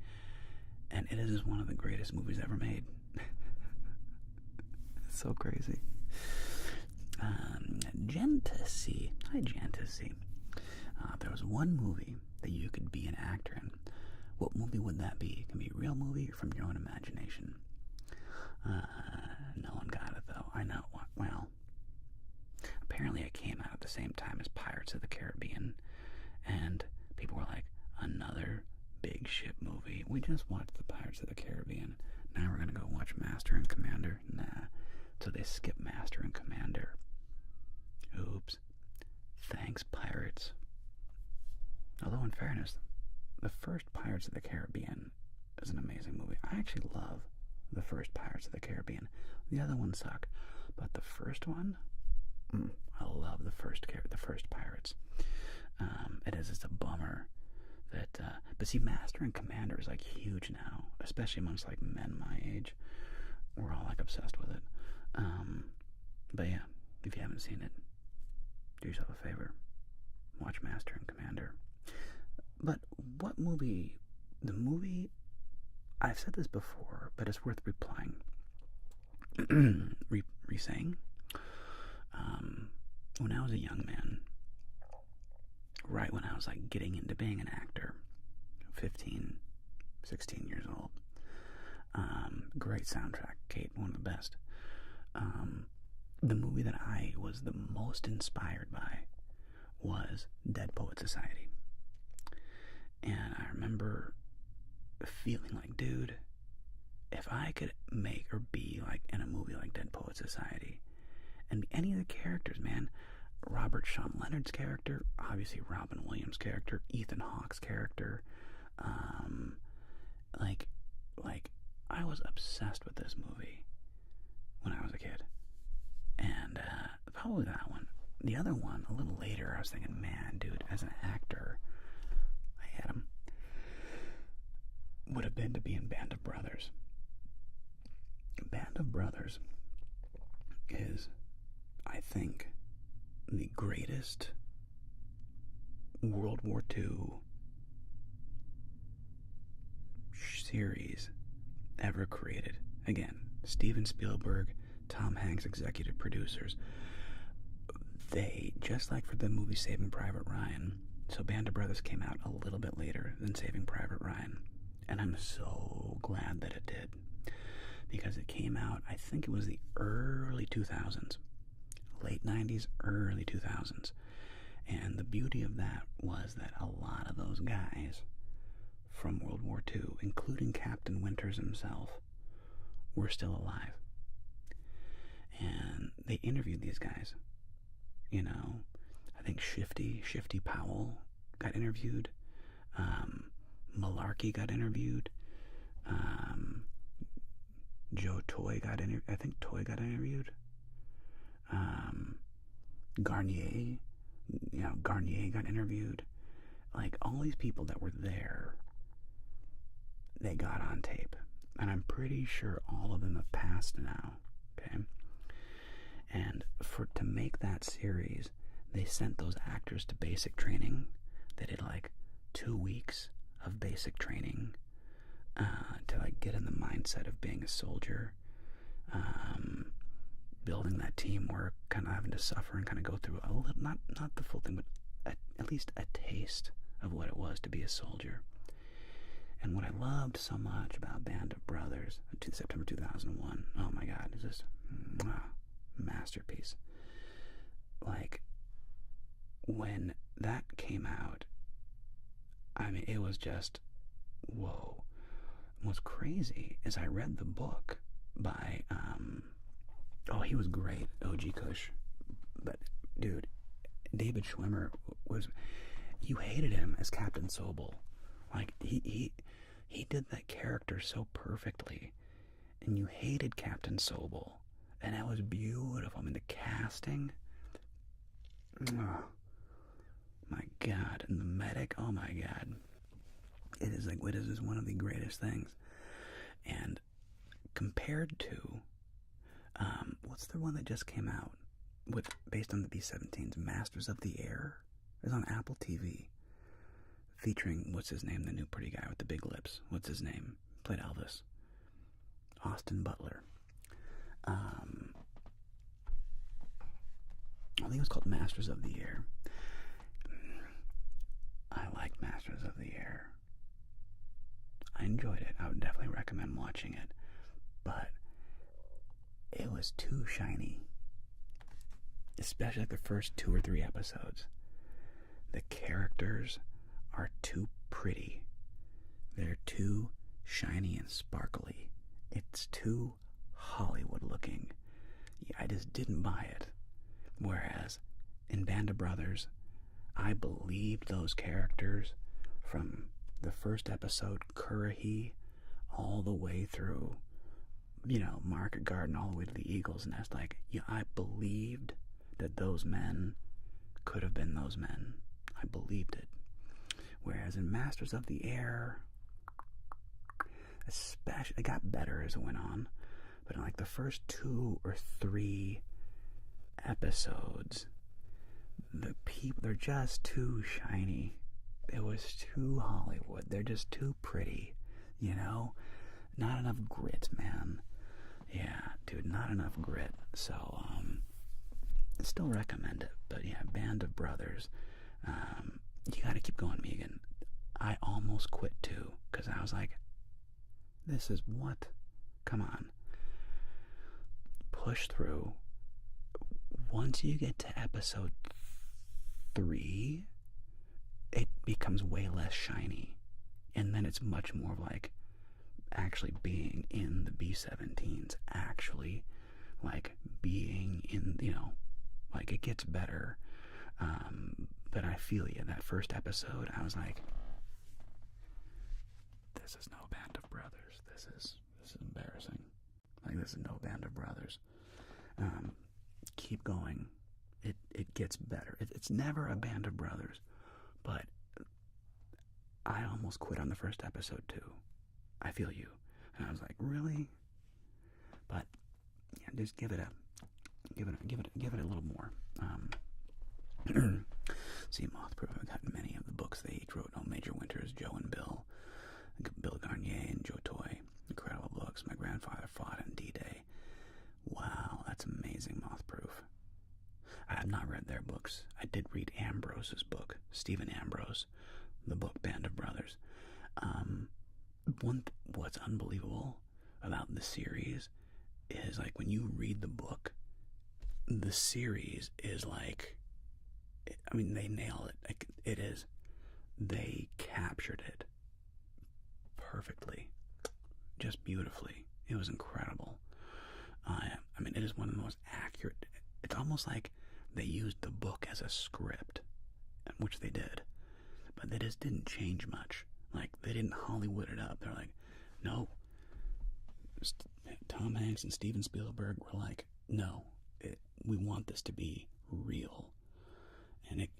And it is one of the greatest movies ever made. It's so crazy. Gentasy. Hi, Gentasy. There was one movie that you could be an actor in. What movie would that be? It can be a real movie or from your own imagination. No one got it, though. I know. Well, apparently it came out at the same time as Pirates of the Caribbean. And people were like, another big ship movie. We just watched the Pirates of the Caribbean. Now we're going to go watch Master and Commander. Nah. So they skipped Master and Commander. Oops. Thanks, Pirates. Although, in fairness, the first Pirates of the Caribbean is an amazing movie. I actually love the first Pirates of the Caribbean. The other ones suck. But the first one, I love the first Pirates. It's a bummer that, but see, Master and Commander is like huge now, especially amongst like men my age. We're all like obsessed with it. But yeah, if you haven't seen it, do yourself a favor. Watch Master and Commander. But what movie, the movie, I've said this before, but it's worth replying, re-saying. When I was a young man, right when I was like getting into being an actor, 15, 16 years old, great soundtrack, Kate, one of the best. The movie that I was the most inspired by was Dead Poet Society. And I remember feeling like, dude, if I could make or be like in a movie like Dead Poet Society, and any of the characters, man, Robert Sean Leonard's character, obviously Robin Williams' character, Ethan Hawke's character, like I was obsessed with this movie when I was a kid. And probably that one. The other one, a little later, I was thinking, man, dude, as an actor, I had him, would have been to be in Band of Brothers. Band of Brothers is, I think, the greatest World War II series ever created. Again, Steven Spielberg, Tom Hanks, executive producers. They, just like for the movie Saving Private Ryan, so Band of Brothers came out a little bit later than Saving Private Ryan. And I'm so glad that it did. Because it came out, I think it was the early 2000s. Late 90s, early 2000s. And the beauty of that was that a lot of those guys from World War II, including Captain Winters himself, were still alive. And they interviewed these guys. You know, I think Shifty Powell got interviewed. Malarkey got interviewed. Joe Toy got interviewed. I think Toy got interviewed. Garnier got interviewed. Like, all these people that were there, they got on tape. And I'm pretty sure all of them have passed now. Okay? And to make that series, they sent those actors to basic training. They did like 2 weeks of basic training to like get in the mindset of being a soldier, building that teamwork, kind of having to suffer and kind of go through a little, not the full thing, but at least a taste of what it was to be a soldier. And what I loved so much about Band of Brothers, September 2001, oh my God, it's just masterpiece. Like, when that came out, I mean, it was just, whoa. What's crazy is I read the book by, he was great, O.G. Kush. But, dude, David Schwimmer you hated him as Captain Sobel. Like, he did that character so perfectly. And you hated Captain Sobel. And that was beautiful. I mean, the casting. Oh, my God. And the medic. Oh, my God. It is one of the greatest things. And compared to, what's the one that just came out based on the B-17s? Masters of the Air. It's on Apple TV. featuring, what's his name, the new pretty guy with the big lips. What's his name? Played Elvis. Austin Butler. I think it was called Masters of the Air. I liked Masters of the Air. I enjoyed it. I would definitely recommend watching it. But it was too shiny. Especially like the first 2 or 3 episodes. The characters are too pretty. They're too shiny and sparkly. It's too Hollywood looking. I just didn't buy it. Whereas in Band of Brothers, I believed those characters from the first episode, Currahee, all the way through, Market Garden, all the way to the Eagle's Nest. I believed that those men could have been those men. I believed it. Whereas in Masters of the Air, especially, it got better as it went on. But in the first 2 or 3 episodes, the people, they're just too shiny. It was too Hollywood. They're just too pretty, Not enough grit, man. Yeah, dude, not enough grit. So, I still recommend it. But yeah, Band of Brothers. You gotta keep going, Megan. I almost quit too, because I was like, this is what? Come on. Push through. Once you get to episode 3, it becomes way less shiny. And then it's much more like actually being in the B-17s, actually being in, it gets better. But I feel you. That first episode, I was like, this is no Band of Brothers. This is embarrassing. This is no Band of Brothers. Keep going. It gets better. It's never a Band of Brothers. But I almost quit on the first episode too. I feel you. And I was like, really? But yeah, just give it a little more. See, Mothproof, I've got many of the books they each wrote. Major Winters, Joe and Bill Garnier and Joe Toy. Incredible books. My grandfather fought in D-Day. Wow, that's amazing, Mothproof. I have not read their books. I did read Ambrose's book, Stephen Ambrose, the book Band of Brothers. What's unbelievable about the series is when you read the book, the series is they nail it. It is. They captured it perfectly, just beautifully. It was incredible. It is one of the most accurate. It's almost like they used the book as a script, which they did, but they just didn't change much. They didn't Hollywood it up. They're like, no. Tom Hanks and Steven Spielberg were like, no, we want this to be real, and it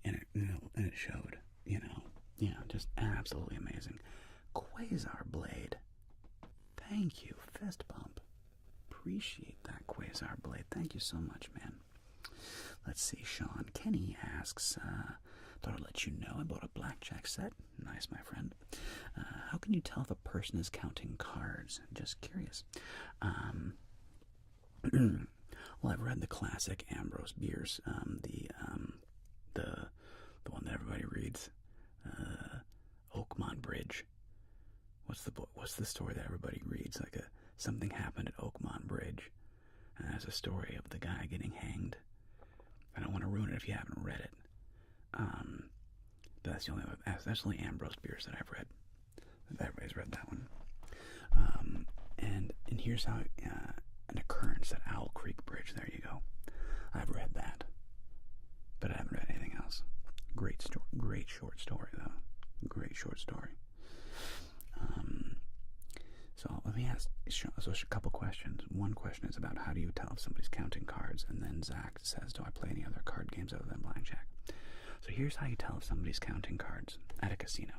showed. Yeah, just absolutely amazing. Quasar Blade. Thank you, fist bump. Appreciate that, Quasar Blade. Thank you so much, man. Let's see, Sean Kenny asks, thought I'd let you know I bought a Blackjack set. Nice, my friend. How can you tell if a person is counting cards? Just curious. Well, I've read the classic Ambrose Bierce, the one that everybody reads, Oakmont Bridge. What's the book? What's the story that everybody reads? Something happened at Oakmont Bridge, and there's a story of the guy getting hanged. I don't want to ruin it if you haven't read it. But that's the only Ambrose Bierce that I've read. Everybody's read that one. And here's how an occurrence at Owl Creek Bridge. There you go. I've read that, but I haven't read anything else. Great story. Great short story, though. Great short story. So let me ask. So a couple questions. One question is about how do you tell if somebody's counting cards, and then Zach says, do I play any other card games other than Blackjack? So here's how you tell if somebody's counting cards at a casino.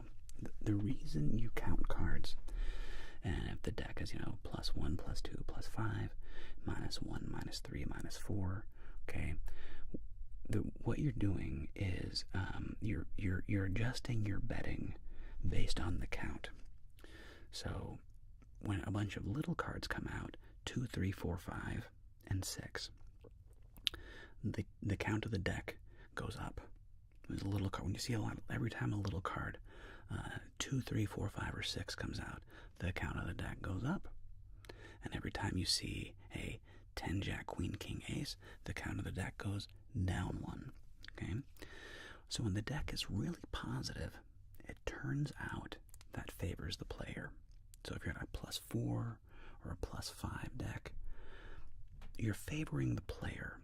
The reason you count cards, and if the deck is, +1, +2, +5, -1, -3, -4, okay, what you're doing is you're adjusting your betting based on the count. So when a bunch of little cards come out, 2, 3, 4, 5, and 6, the count of the deck goes up. There's a little card. When you see a lot, every time a little card, 2, 3, 4, 5, or 6 comes out, the count of the deck goes up. And every time you see a 10, Jack, Queen, King, Ace, the count of the deck goes down 1. Okay? So when the deck is really positive, it turns out that favors the player. So if you're at a +4 or a +5 deck, you're favoring the player,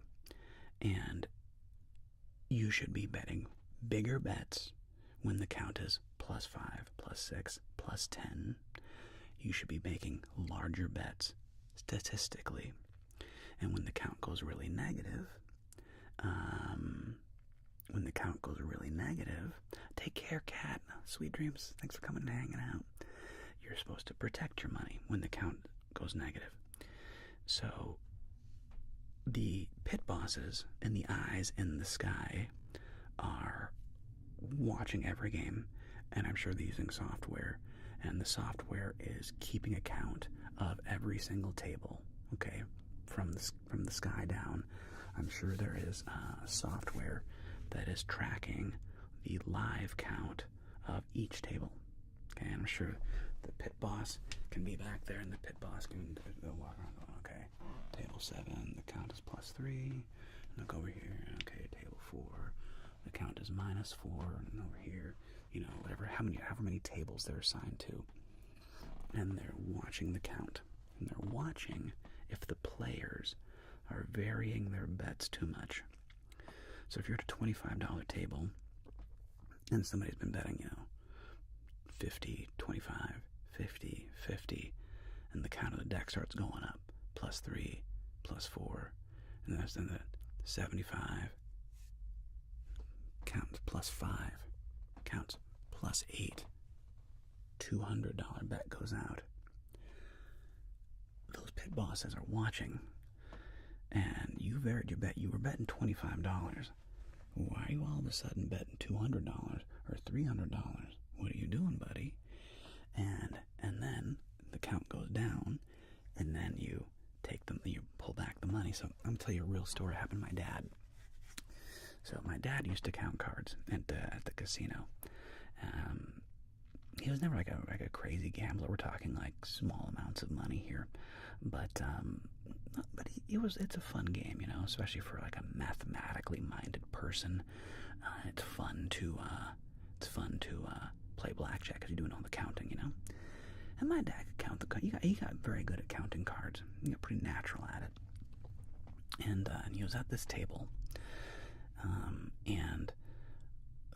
and you should be betting bigger bets when the count is +5, +6, +10. You should be making larger bets statistically. And when the count goes really negative, take care, cat. Sweet dreams. Thanks for coming and hanging out. You're supposed to protect your money when the count goes negative. So the pit bosses and the eyes in the sky are watching every game, and I'm sure they're using software, and the software is keeping account of every single table, okay, from the sky down. I'm sure there is software that is tracking the live count of each table. Okay, and I'm sure the pit boss can be back there, and the pit boss can walk around going, okay, table 7, the count is +3, look over here, okay, table 4, the count is -4, and over here, you know, however many tables they're assigned to. And they're watching the count, and they're watching if the players are varying their bets too much. So if you're at a $25 table, and somebody's been betting, you know, 50, 25, 50, 50, and the count of the deck starts going up, +3, +4, and then the 75 counts +5, counts +8, $200 bet goes out. Those pit bosses are watching, and you varied your bet. You were betting $25. Why are you all of a sudden betting $200 or $300? What are you doing, buddy? And then the count goes down, and then you pull back the money. So I'm gonna tell you a real story. It happened to my dad. So my dad used to count cards at the casino. He was never like a crazy gambler. We're talking like small amounts of money here, but it's a fun game, you know, especially for like a mathematically minded person. It's fun to play blackjack because you're doing all the counting, you know. And my dad could count he got very good at counting cards. He got pretty natural at it. And he was at this table, and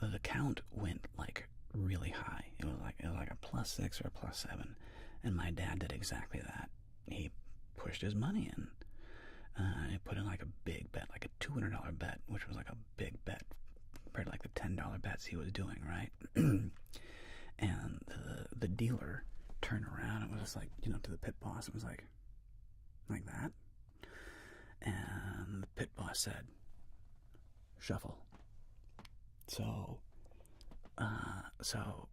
the count went like really high. It was like a +6 or a +7, and my dad did exactly that. He pushed his money in. He put in like a big bet, like a $200 bet, which was like a big bet compared to like the $10 bets he was doing, right? And the dealer turned around and was just like, you know, to the pit boss, and was like that. And the pit boss said, "Shuffle." So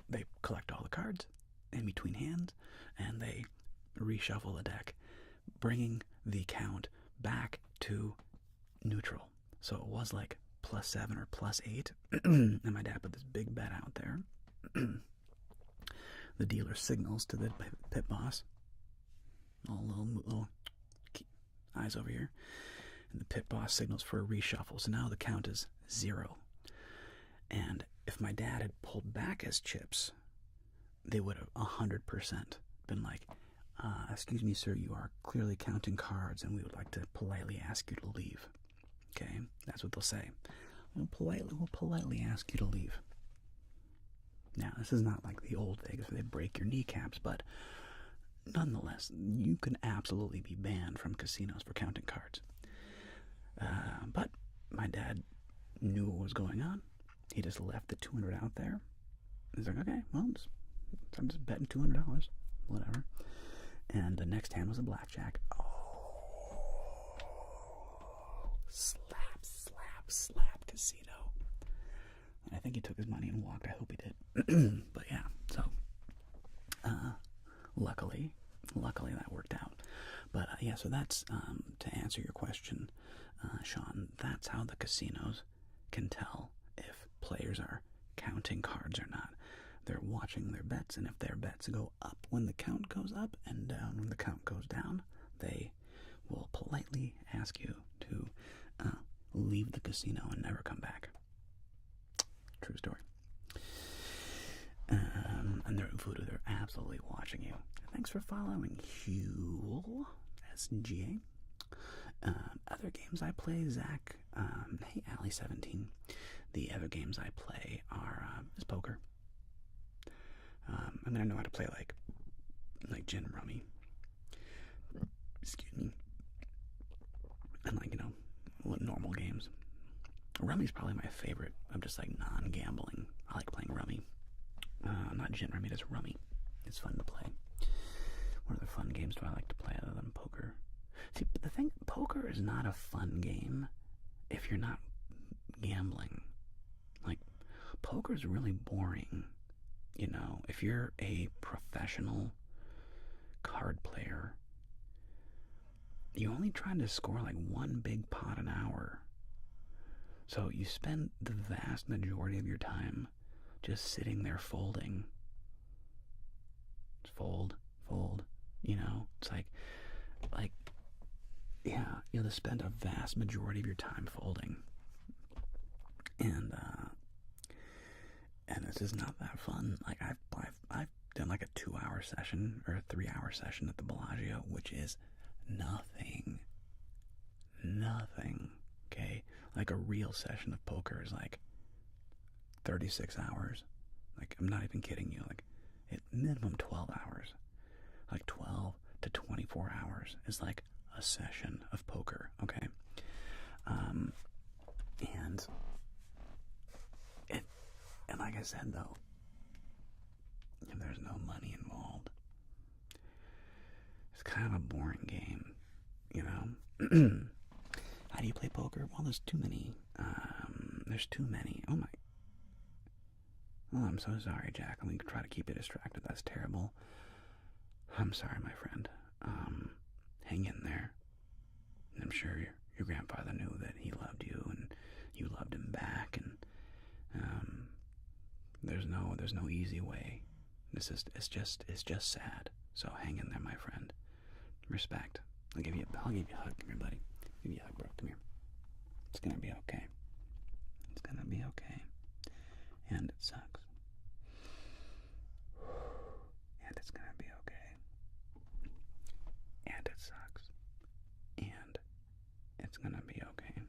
they collect all the cards in between hands, and they reshuffle the deck, bringing the count back to neutral. So it was like +7 or +8, and my dad put this big bet out there. The dealer signals to the pit boss, all little eyes over here, and the pit boss signals for a reshuffle. So now the count is 0. And if my dad had pulled back his chips, they would have 100% been like, "Excuse me, sir, you are clearly counting cards, and we would like to politely ask you to leave." Okay, that's what they'll say. We'll politely ask you to leave. Now, this is not like the old Vegas where they break your kneecaps, but nonetheless, you can absolutely be banned from casinos for counting cards. But my dad knew what was going on. He just left the $200 out there. He's like, okay, well, I'm just betting $200, whatever. And the next hand was a blackjack. Oh, slap casino. And I think he took his money and walked. I hope he did. yeah, so that's, to answer your question, Sean, that's how the casinos can tell if players are counting cards or not. They're watching their bets, and if their bets go up when the count goes up and down when the count goes down, they will politely ask you to leave the casino and never come back. True story. And they're Voodoo, they're absolutely watching you. Thanks for following, Huel SGA. Other games I play, Zach. Hey, Ali17. The other games I play are is poker. I mean, I know how to play like gin rummy. Excuse me. And like, you know, normal games. Rummy's probably my favorite of just like non-gambling. I like playing rummy. Not gin rummy, just rummy. It's fun to play. What other fun games do I like to play other than poker? See, but the thing, poker is not a fun game if you're not gambling. Like, poker is really boring. You know, if you're a professional card player, you only try to score like one big pot an hour. So you spend the vast majority of your time just sitting there folding. Fold, you know? It's like, yeah, you'll just spend a vast majority of your time folding. And it's just not that fun. Like, I've done like a 2-hour session or a 3-hour session at the Bellagio, which is nothing. Okay? Like, a real session of poker is like 36 hours. Like, I'm not even kidding you. Like, at minimum 12 hours. Like, 12 to 24 hours is like a session of poker, okay? And like I said, though, if there's no money involved, it's kind of a boring game, you know? How do you play poker? Well, there's too many. Oh my. Oh, I'm so sorry, Jack. Let me try to keep you distracted. That's terrible. I'm sorry, my friend. Hang in there. I'm sure your grandfather knew that he loved you and you loved him back, and there's no easy way. It's just sad. So hang in there, my friend. Respect. I'll give you a hug. Come here, buddy. Give you a hug, bro. Come here. It's gonna be okay. It's gonna be okay. And it sucks. And it's gonna be okay. And it sucks. And it's gonna be okay.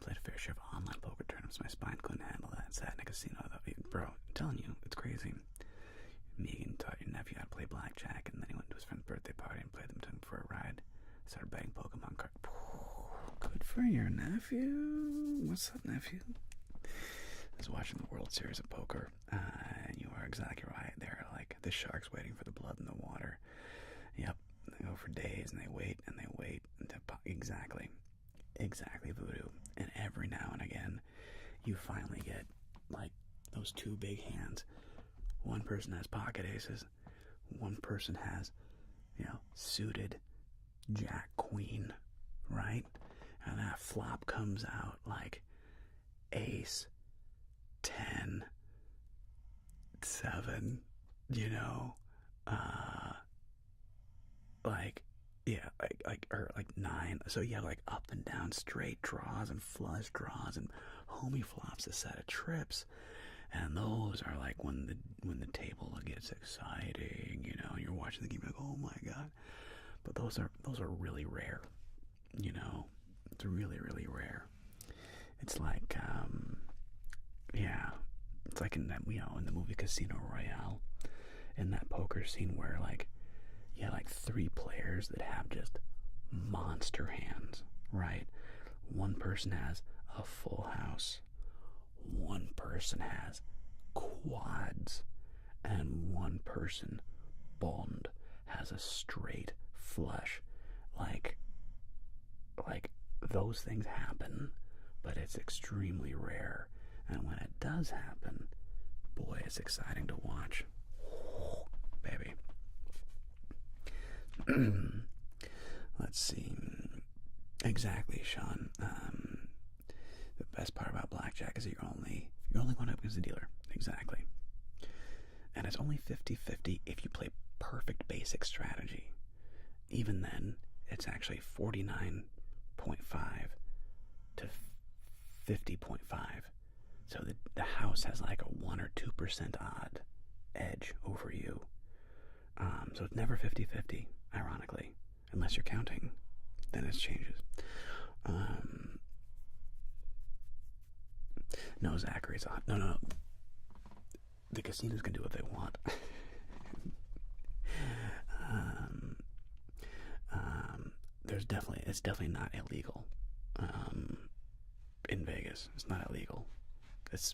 Played a fair share of online poker tournaments. My spine couldn't handle that. Sat in a casino. Bro, I'm telling you, it's crazy. Megan taught your nephew how to play blackjack, and then he went to his friend's birthday party and played them to him for a ride. Started betting Pokemon cards. Good for your nephew. What's up, nephew? I was watching the World Series of Poker, and you are exactly right. They're like the sharks waiting for the blood in the water. Yep, they go for days, and they wait, until exactly, Voodoo. And every now and again, you finally get like those two big hands. One person has pocket aces. One person has, suited Jack Queen, right? And that flop comes out like ace, 10, 7, like 9. So you have like up and down straight draws and flush draws, and homie flops a set of trips. And those are like when the table gets exciting, and you're watching the game like, oh my god. But those are really rare, It's really, really rare. It's like, it's like in that, in the movie Casino Royale, in that poker scene where like, you have like 3 players that have just monster hands, right? One person has a full house. One person has quads, and one person, Bond, has a straight flush, like those things happen, but it's extremely rare. And when it does happen, boy, it's exciting to watch. Baby. Let's see. Exactly, Sean. The best part about blackjack is you're only going up as a dealer. Exactly. And it's only 50-50 if you play perfect basic strategy. Even then, it's actually 49.5 to 50.5. So the house has like a 1 or 2% odd edge over you. So it's never 50-50, ironically. Unless you're counting, then it changes. No, Zachary's on. No. The casinos can do what they want. It's definitely not illegal. In Vegas, it's not illegal. It's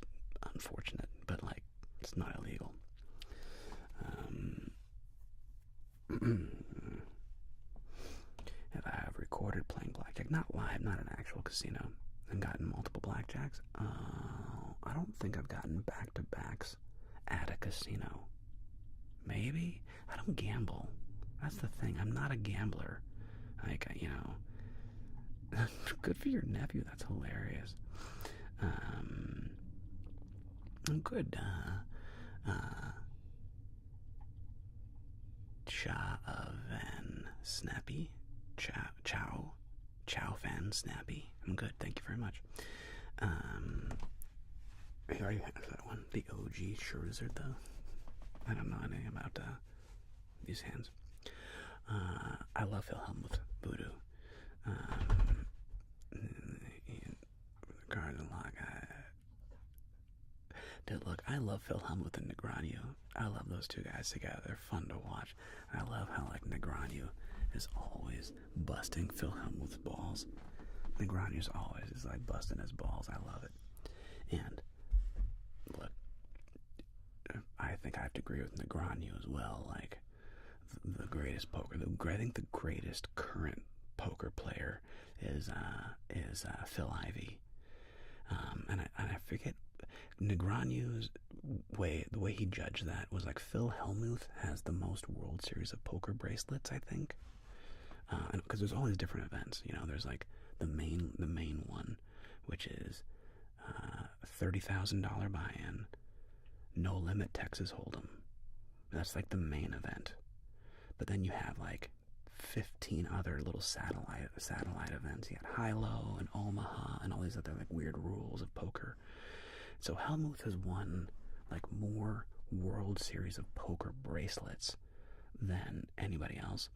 unfortunate, but like, it's not illegal. Have recorded playing blackjack, not live, not an actual casino, and gotten multiple blackjacks. I don't think I've gotten back-to-backs at a casino. Maybe? I don't gamble. That's the thing. I'm not a gambler. Like, good for your nephew. That's hilarious. Good. Van Snappy. Chow Fan Snappy. I'm good. Thank you very much. I already answered that one. The OG Scherzer, though. I don't know anything about these hands. I love Phil Hellmuth Voodoo. Cards and lock. Dude, look, I love Phil Hellmuth and Negreanu. I love those two guys together. They're fun to watch. I love how like Negreanu is always busting Phil Hellmuth's balls. Negreanu's always is like busting his balls. I love it. And look, I think I have to agree with Negreanu as well. Like the greatest poker. I think the greatest current poker player is Phil Ivey. And I forget Negreanu's way. The way he judged that was like Phil Hellmuth has the most World Series of Poker bracelets, I think. Because there's all these different events. There's like the main one, which is $30,000 buy-in, no limit Texas Hold'em. That's like the main event. But then you have like 15 other little satellite events. You got High-Low and Omaha and all these other like weird rules of poker. So Hellmuth has won like more World Series of Poker bracelets than anybody else.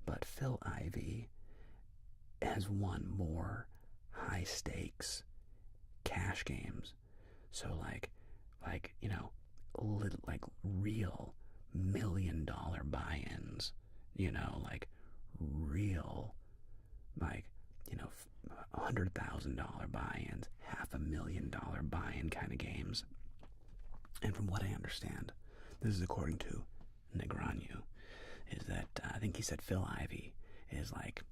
But Phil Ivey has won more high stakes cash games. So like real $1 million buy-ins, like real $100,000 buy-ins, $500,000 buy-in kind of games. And from what I understand, this is according to Negreanu, is that I think he said Phil Ivey is like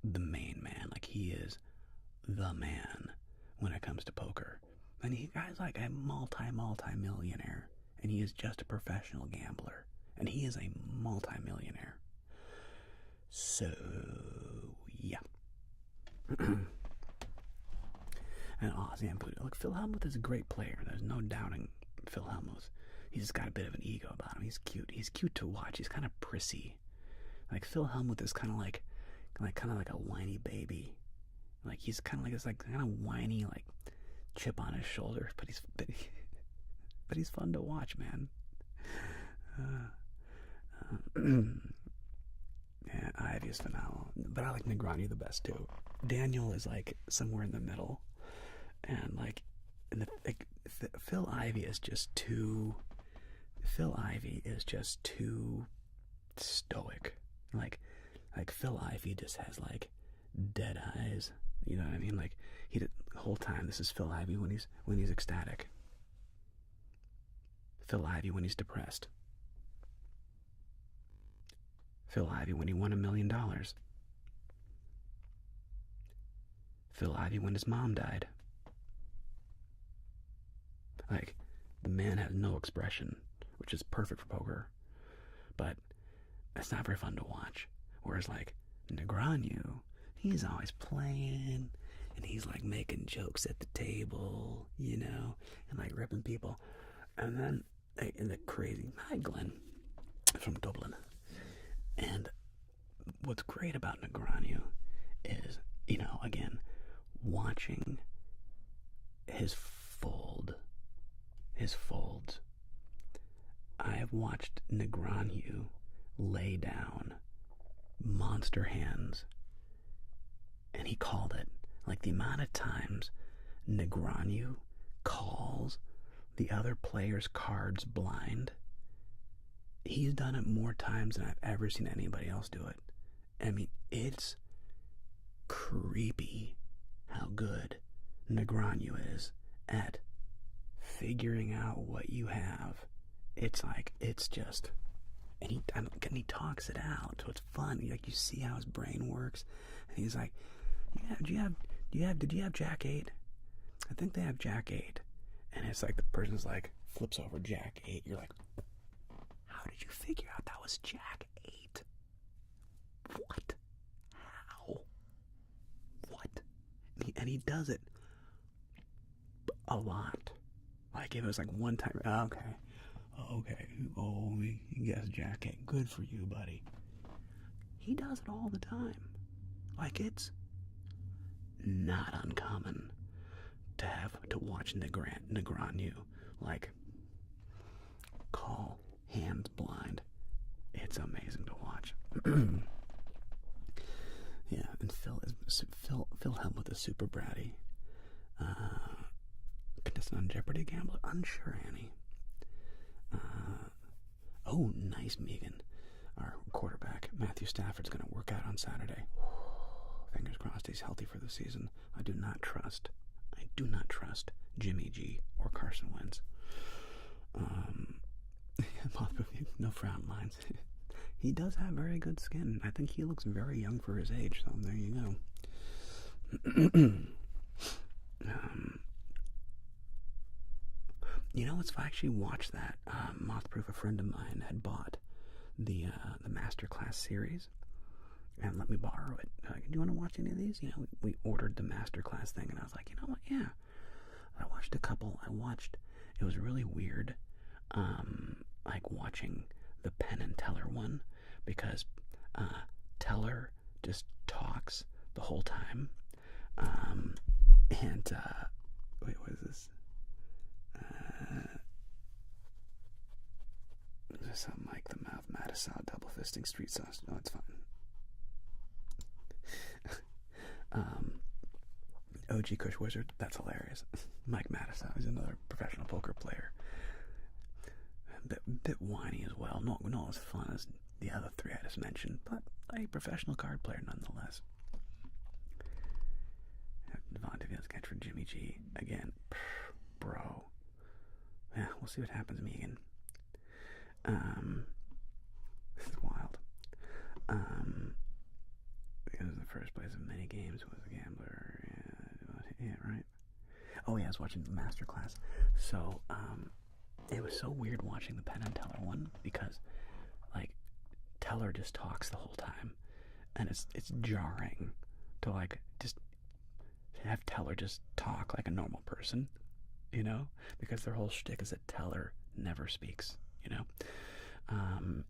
the main man. Like he is the man when it comes to poker. And he guy's like a multi-millionaire, and he is just a professional gambler, and he is a multi-millionaire. So yeah. And Ozzy and Buddha. Look, Phil Hellmuth is a great player. There's no doubting Phil Hellmuth. He's got a bit of an ego about him. He's cute. He's cute to watch. He's kind of prissy. Like Phil Hellmuth is kind of like a whiny baby. Like he's kind of like this, like kind of whiny, like chip on his shoulder. But he's fun to watch, man. Yeah, Ivy is phenomenal. But I like Negreanu the best too. Daniel is like somewhere in the middle, and Phil Ivey is just too. Phil Ivey is just too stoic. Like Phil Ivey just has like dead eyes. You know what I mean? Like the whole time this is Phil Ivey when he's ecstatic. Phil Ivey when he's depressed. Phil Ivey when he won $1 million. Phil Ivey when his mom died. Like, the man has no expression, which is perfect for poker, but it's not very fun to watch. Whereas, like, Negreanu, he's always playing, and he's, like, making jokes at the table, you know, and, like, ripping people. And then, in the crazy, hi, Glenn, from Dublin. And what's great about Negreanu is, you know, again, watching his folds. I have watched Negreanu lay down monster hands, and he called it. Like, the amount of times Negreanu calls the other player's cards blind, he's done it more times than I've ever seen anybody else do it. I mean, it's creepy how good Negreanu is at figuring out what you have. It's like, it's just, and he talks it out, so it's fun. Like, you see how his brain works, and he's like, did you have Jack 8? I think they have Jack 8. And it's like, the person's like, flips over Jack 8. You're like, how did you figure out that was Jack 8? What? How? What? And he does it a lot. Like, if it was like one time, okay, oh, you guessed Jack 8. Good for you, buddy. He does it all the time. Like, it's not uncommon to watch Negreanu, like, call hands blind. It's amazing to watch. Yeah, and Phil Hellmuth is super bratty. Contestant on Jeopardy gambler? Unsure, Annie. Oh, nice, Megan. Our quarterback, Matthew Stafford's going to work out on Saturday. Fingers crossed he's healthy for the season. I do not trust Jimmy G or Carson Wentz. No frown lines. He does have very good skin. I think he looks very young for his age, so there you go. You know, if I actually watched that, Mothproof, a friend of mine had bought the Masterclass series and let me borrow it. Like, do you want to watch any of these? You know, we ordered the Masterclass thing, and I was like, you know what? Yeah. I watched a couple. It was really weird, like, watching the Penn and Teller one, because Teller just talks the whole time. Wait, what is this? Is this something like the mouth Matisau double fisting street sauce? No, it's fine. OG Kush Wizard, that's hilarious. Mike Matisau is another professional poker player. Bit whiny as well. Not as fun as the other three I just mentioned, but a professional card player nonetheless. Devontae Fields catch for Jimmy G again. Bro. Yeah, we'll see what happens, Megan. This is wild. Because in the first place of many games was a gambler. Yeah, right. Oh yeah, I was watching the Masterclass. So, it was so weird watching the Penn and Teller one, because, like, Teller just talks the whole time, and it's jarring to, like, just have Teller just talk like a normal person, you know, because their whole shtick is that Teller never speaks, you know.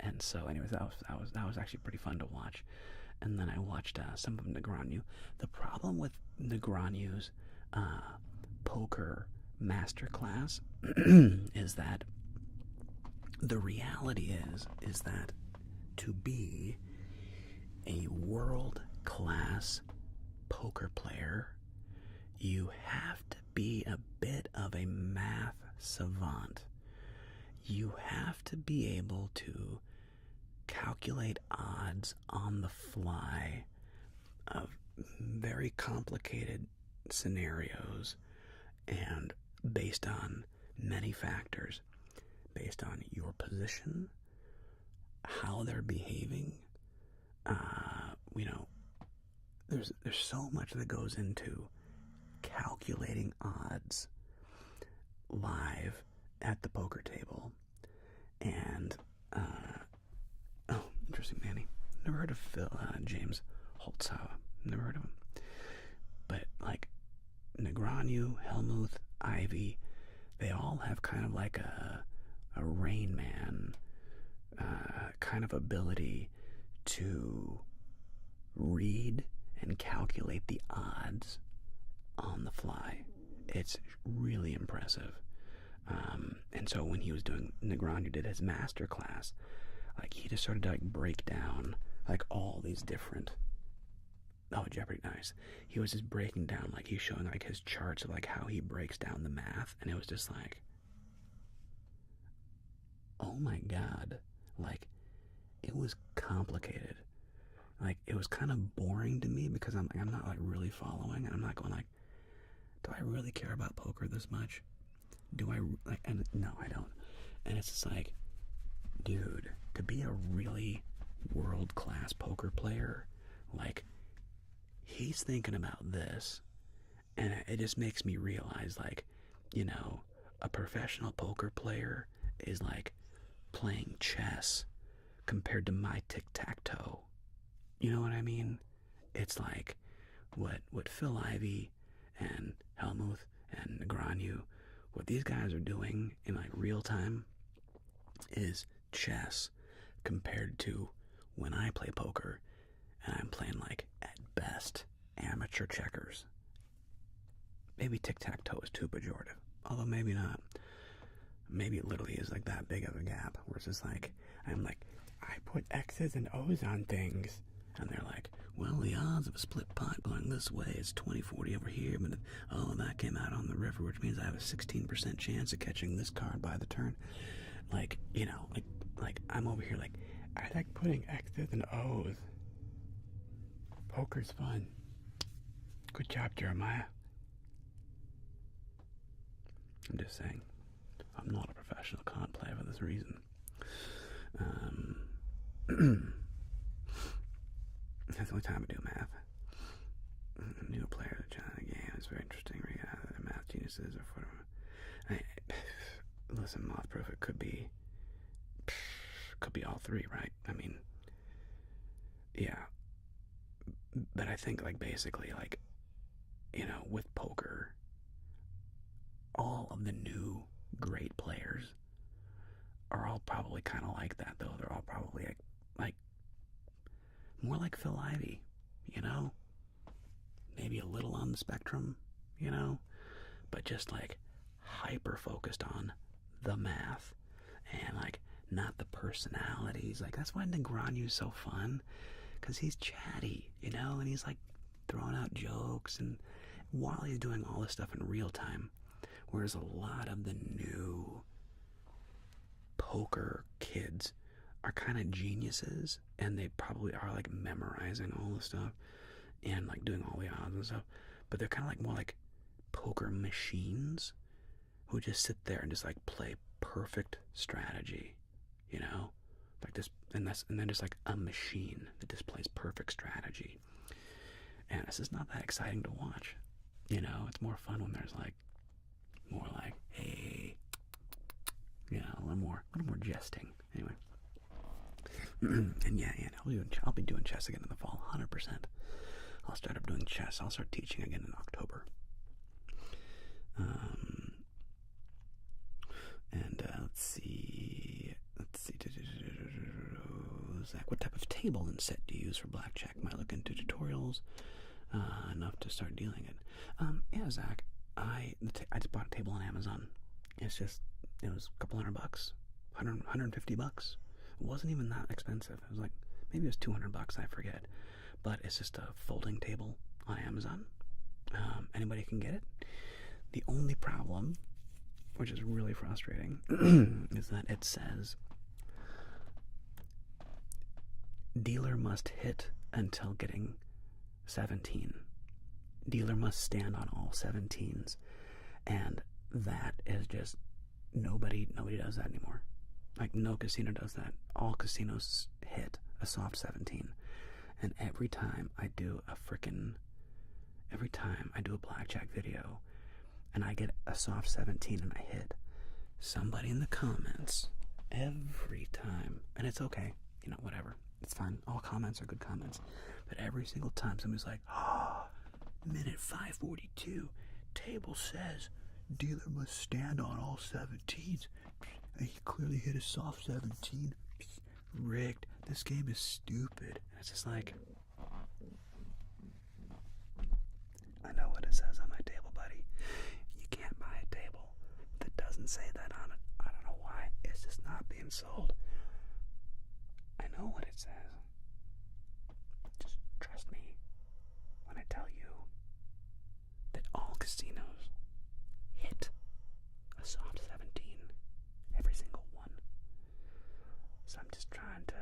And so, anyways, that was actually pretty fun to watch. And then I watched some of Negreanu. The problem with Negreanu's poker masterclass is that the reality is that to be a world-class poker player, you have to be a bit of a math savant. You have to be able to calculate odds on the fly of very complicated scenarios, and based on many factors, based on your position, how they're behaving, you know, there's so much that goes into calculating odds live at the poker table. And oh, interesting, Manny. Never heard of James Holtzhauer. Never heard of him. But like Negreanu, Helmuth, Ivy, they all have kind of like a Rain Man kind of ability to read and calculate the odds on the fly. It's really impressive. And so when he was doing, Negreanu did his Masterclass, like he just started to like break down like all these different, oh, Jeopardy, nice. He was just breaking down, like he's showing like his charts of like how he breaks down the math, and it was just like, oh my God, like it was complicated. Like it was kind of boring to me because I'm not like really following, and I'm not going like, do I really care about poker this much? Do I like? And no, I don't. And it's just like, dude, to be a really world-class poker player, like he's thinking about this, and it just makes me realize, like, you know, a professional poker player is like playing chess compared to my tic-tac-toe. You know what I mean? It's like what Phil Ivey and Helmuth and Negreanu, what these guys are doing in like real time is chess compared to when I play poker and I'm playing like at best amateur checkers. Maybe tic-tac-toe is too pejorative, although maybe not. Maybe it literally is like that big of a gap where it's just like, I'm like, I put X's and O's on things, and they're like, well, the odds of a split pot going this way is 20-40 over here, but oh, that came out on the river, which means I have a 16% chance of catching this card by the turn. Like, you know, like I'm over here like, I like putting X's and O's. Poker's fun. Good job, Jeremiah. I'm just saying, I'm not a professional con player for this reason. That's the only time I do math. New player to join the game. It's very interesting. Math geniuses or whatever. Listen, Moth Proof, it could be all three, right? I mean, yeah. But I think, like, basically, like, you know, with poker, all of the new great players are all probably kind of like that, though. They're all probably like more like Phil Ivey, you know? Maybe a little on the spectrum, you know? But just like hyper focused on the math and like not the personalities. Like that's why Negreanu's so fun, because he's chatty, you know? And he's like throwing out jokes and while he's doing all this stuff in real time. Whereas a lot of the new poker kids are kind of geniuses, and they probably are like memorizing all the stuff and like doing all the odds and stuff, but they're kind of like more like poker machines who just sit there and just like play perfect strategy, you know, like this, and then just like a machine that just plays perfect strategy. And this is not that exciting to watch, you know. It's more fun when there's like more like, hey, you know, a little more jesting. Anyway. And yeah, I'll be doing chess again in the fall, 100%. I'll start up doing chess. I'll start teaching again in October. And let's see. Zach, what type of table and set do you use for blackjack? Might look into tutorials enough to start dealing it. Yeah, Zach, I just bought a table on Amazon. It was a couple $100, $150. It wasn't even that expensive. It was like, maybe it was $200, I forget. But it's just a folding table on Amazon. Anybody can get it. The only problem, which is really frustrating, is that it says dealer must hit until getting 17. Dealer must stand on all 17s. And that is just, nobody does that anymore. Like, no casino does that. All casinos hit a soft 17. And every time I do a blackjack video and I get a soft 17 and I hit, somebody in the comments every time, and it's okay, whatever, it's fine, all comments are good comments, but every single time somebody's like, minute 542, table says dealer must stand on all 17s, and he clearly hit a soft 17, rigged, this game is stupid. And it's just like, I know what it says on my table, buddy. You can't buy a table that doesn't say that on it. I don't know why. It's just not being sold. I know what it says. Just trust me when I tell you that all casinos hit a soft 17. Every single one. So I'm just trying to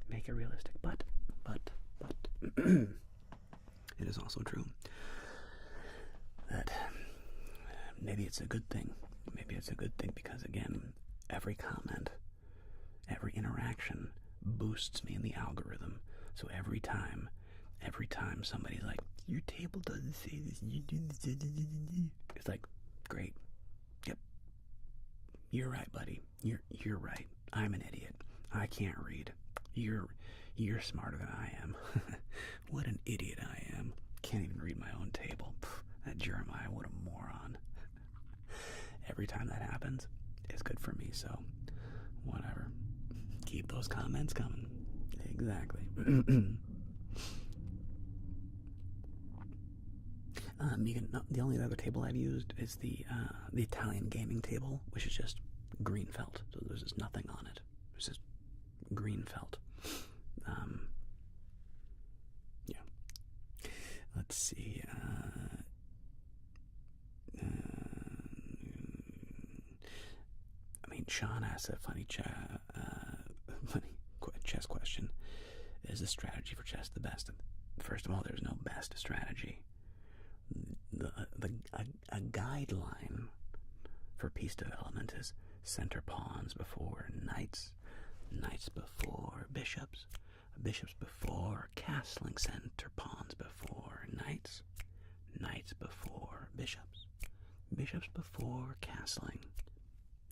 make it realistic. But it is also true that maybe it's a good thing. Maybe it's a good thing because, again, every comment, every interaction boosts me in the algorithm. So every time somebody's like, your table doesn't say this, you do this, it's like, great. Yep. You're right, buddy. You're right. I'm an idiot. I can't read. You're smarter than I am. What an idiot I am. Can't even read my own table. That Jeremiah, what a moron. Every time that happens, it's good for me, so whatever. Keep those comments coming. Exactly. The only other table I've used is the Italian gaming table, which is just green felt. So there's just nothing on it. It's just green felt. Yeah. Let's see. Sean asked a funny chess question. Is the strategy for chess the best? First of all, there's no best strategy. A guideline for piece development is center pawns before knights, knights before bishops, bishops before castling, center pawns before knights, knights before bishops, bishops before castling.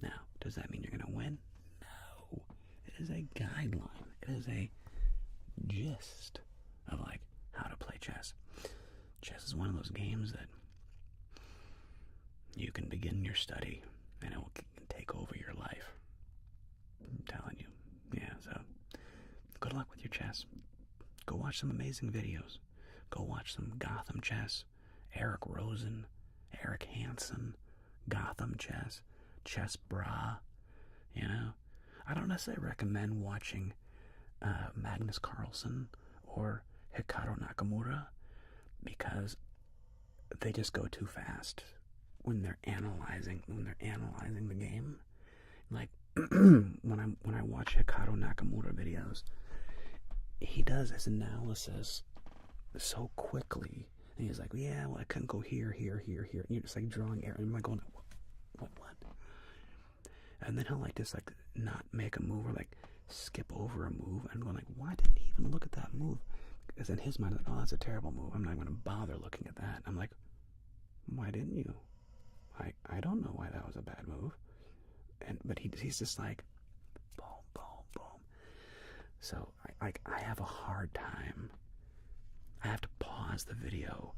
Now, does that mean you're going to win? No. It is a guideline. It is a gist of, like, how to play chess. Chess is one of those games that you can begin your study and it will take over your life. I'm telling you. Yeah, so good luck with your chess. Go watch some amazing videos. Go watch some Gotham chess. Eric Rosen, Eric Hansen, Gotham chess, Chess Bra. I don't necessarily recommend watching Magnus Carlsen or Hikaru Nakamura because they just go too fast when they're analyzing the game. Like when I watch Hikaru Nakamura videos, he does his analysis so quickly, and he's like, yeah, well, I couldn't go here, here, here, here, and you're just like drawing error, and I'm like going, what? And then he'll like just like not make a move or like skip over a move, and I'm going like, why didn't he even look at that move? Because in his mind, like, oh, that's a terrible move. I'm not going to bother looking at that. I'm like, why didn't you? I don't know why that was a bad move. But he's just like, boom, boom, boom. So I have a hard time. I have to pause the video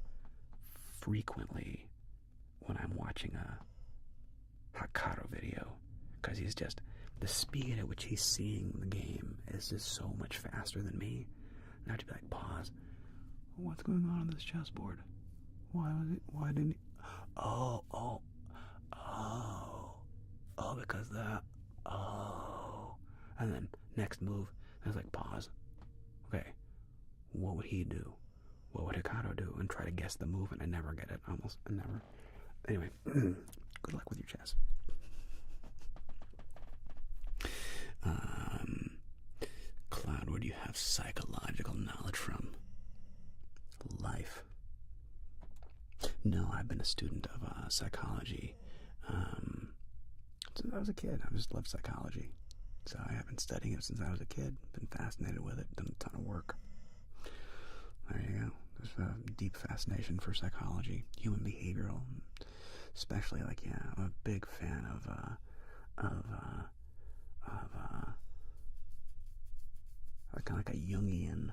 frequently when I'm watching a Hikaru video, because he's just, the speed at which he's seeing the game is just so much faster than me. And I have to be like, pause. What's going on this chessboard? Why didn't he? Oh, because that. Oh. And then next move, I was like, pause. Okay, what would he do? What would Hikaru do? And try to guess the move, and I never get it. Almost, I never. Anyway, good luck with your chess. Cloud, where do you have psychological knowledge from? Life. No, I've been a student of psychology since I was a kid. I just loved psychology. So I have been studying it since I was a kid. Been fascinated with it. Done a ton of work. There you go. There's a deep fascination for psychology, human behavioral, especially like I'm a big fan of kind of like a Jungian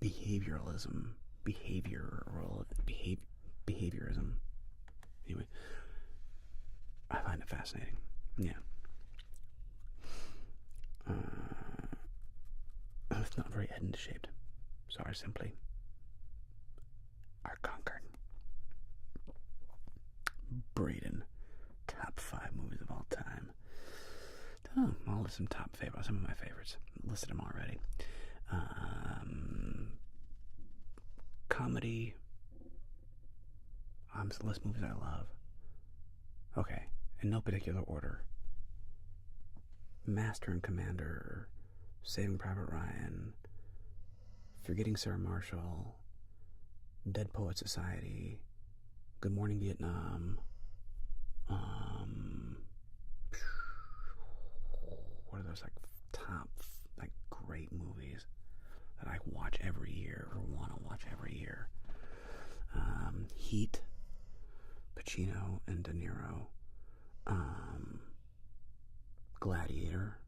behavioralism, behaviorism. Anyway, I find it fascinating. Yeah. It's not very end-shaped, so I simply are conquered. Braden, top 5 movies of all time. I'll list some some of my favorites. Listed them already. Comedy. List movies I love. Okay, in no particular order. Master and Commander, Saving Private Ryan, Forgetting Sarah Marshall, Dead Poet Society, Good Morning Vietnam. What are those top great movies that I watch every year or want to watch every year? Heat, Pacino and De Niro, Gladiator,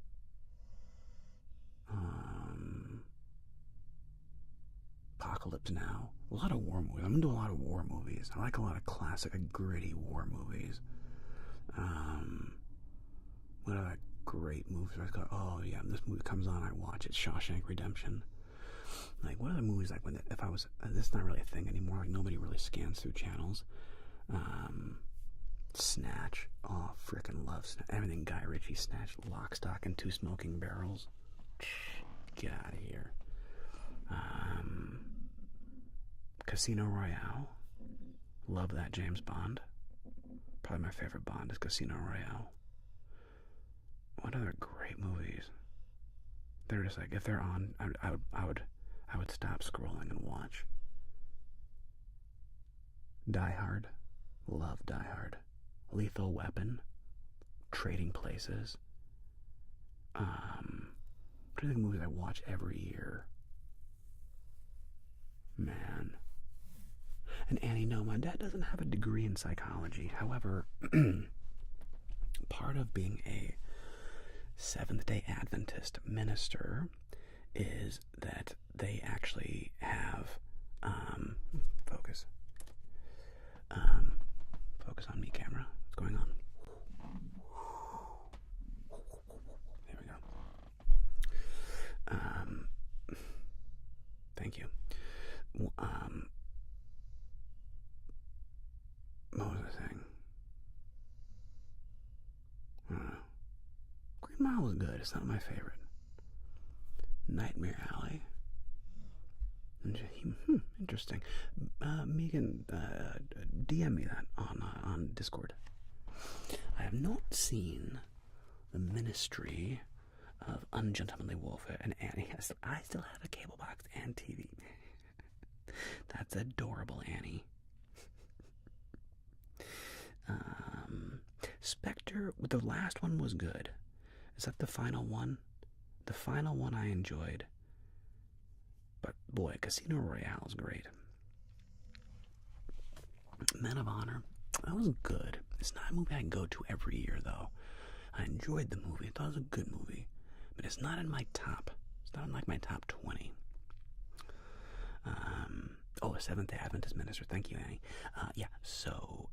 Apocalypse Now. A lot of war movies. I'm into a lot of war movies. I like a lot of classic, gritty war movies. What other great movies? I go, oh yeah, this movie comes on, I watch it. Shawshank Redemption. Like, what other movies, like, when if I was, this is not really a thing anymore, like, nobody really scans through channels. Snatch. Oh, freaking love Snatch. Everything Guy Ritchie, Snatch, Lock, Stock, and Two Smoking Barrels. Get out of here. Casino Royale. Love that James Bond. Probably my favorite Bond is Casino Royale. What other great movies? They're just like, if they're on, I would stop scrolling and watch. Die Hard. Love Die Hard. Lethal Weapon. Trading Places. What are the movies I watch every year? Man. And Annie, no, my dad doesn't have a degree in psychology. However, part of being a Seventh-day Adventist minister is that they actually have focus on me, camera. What's going on? There we go. Thank you. What was I saying? Green Mile was good. It's not my favorite. Nightmare Alley. Interesting. Megan, DM me that on Discord. I have not seen The Ministry of Ungentlemanly Warfare and Annie. I still have a cable box and TV. That's adorable, Annie. Spectre, the last one was good. Is that the final one? The final one I enjoyed. But boy, Casino Royale is great. Men of Honor, that was good. It's not a movie I go to every year, though. I enjoyed the movie. I thought it was a good movie. But it's not in my top. It's not in like my top 20. A Seventh-day Adventist minister. Thank you, Annie. So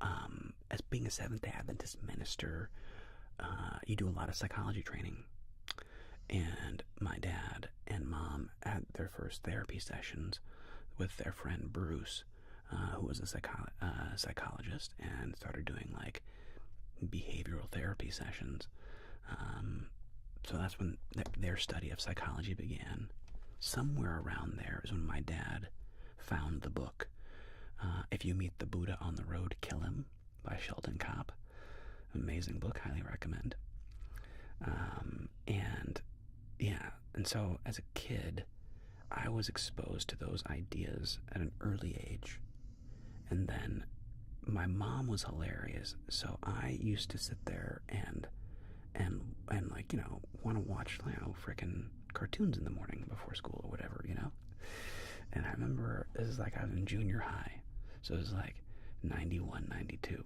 as being a Seventh-day Adventist minister, you do a lot of psychology training. And my dad and mom had their first therapy sessions with their friend Bruce, who was a psychologist, and started doing like behavioral therapy sessions. So that's when their study of psychology began. Somewhere around there is when my dad found the book, If You Meet the Buddha on the Road, Kill Him, by Sheldon Kopp. Amazing book, highly recommend. And so as a kid, I was exposed to those ideas at an early age. And then my mom was hilarious, so I used to sit there and and like, want to watch, frickin' cartoons in the morning before school or whatever, And I remember this is like I was in junior high, so it was like 91, 92,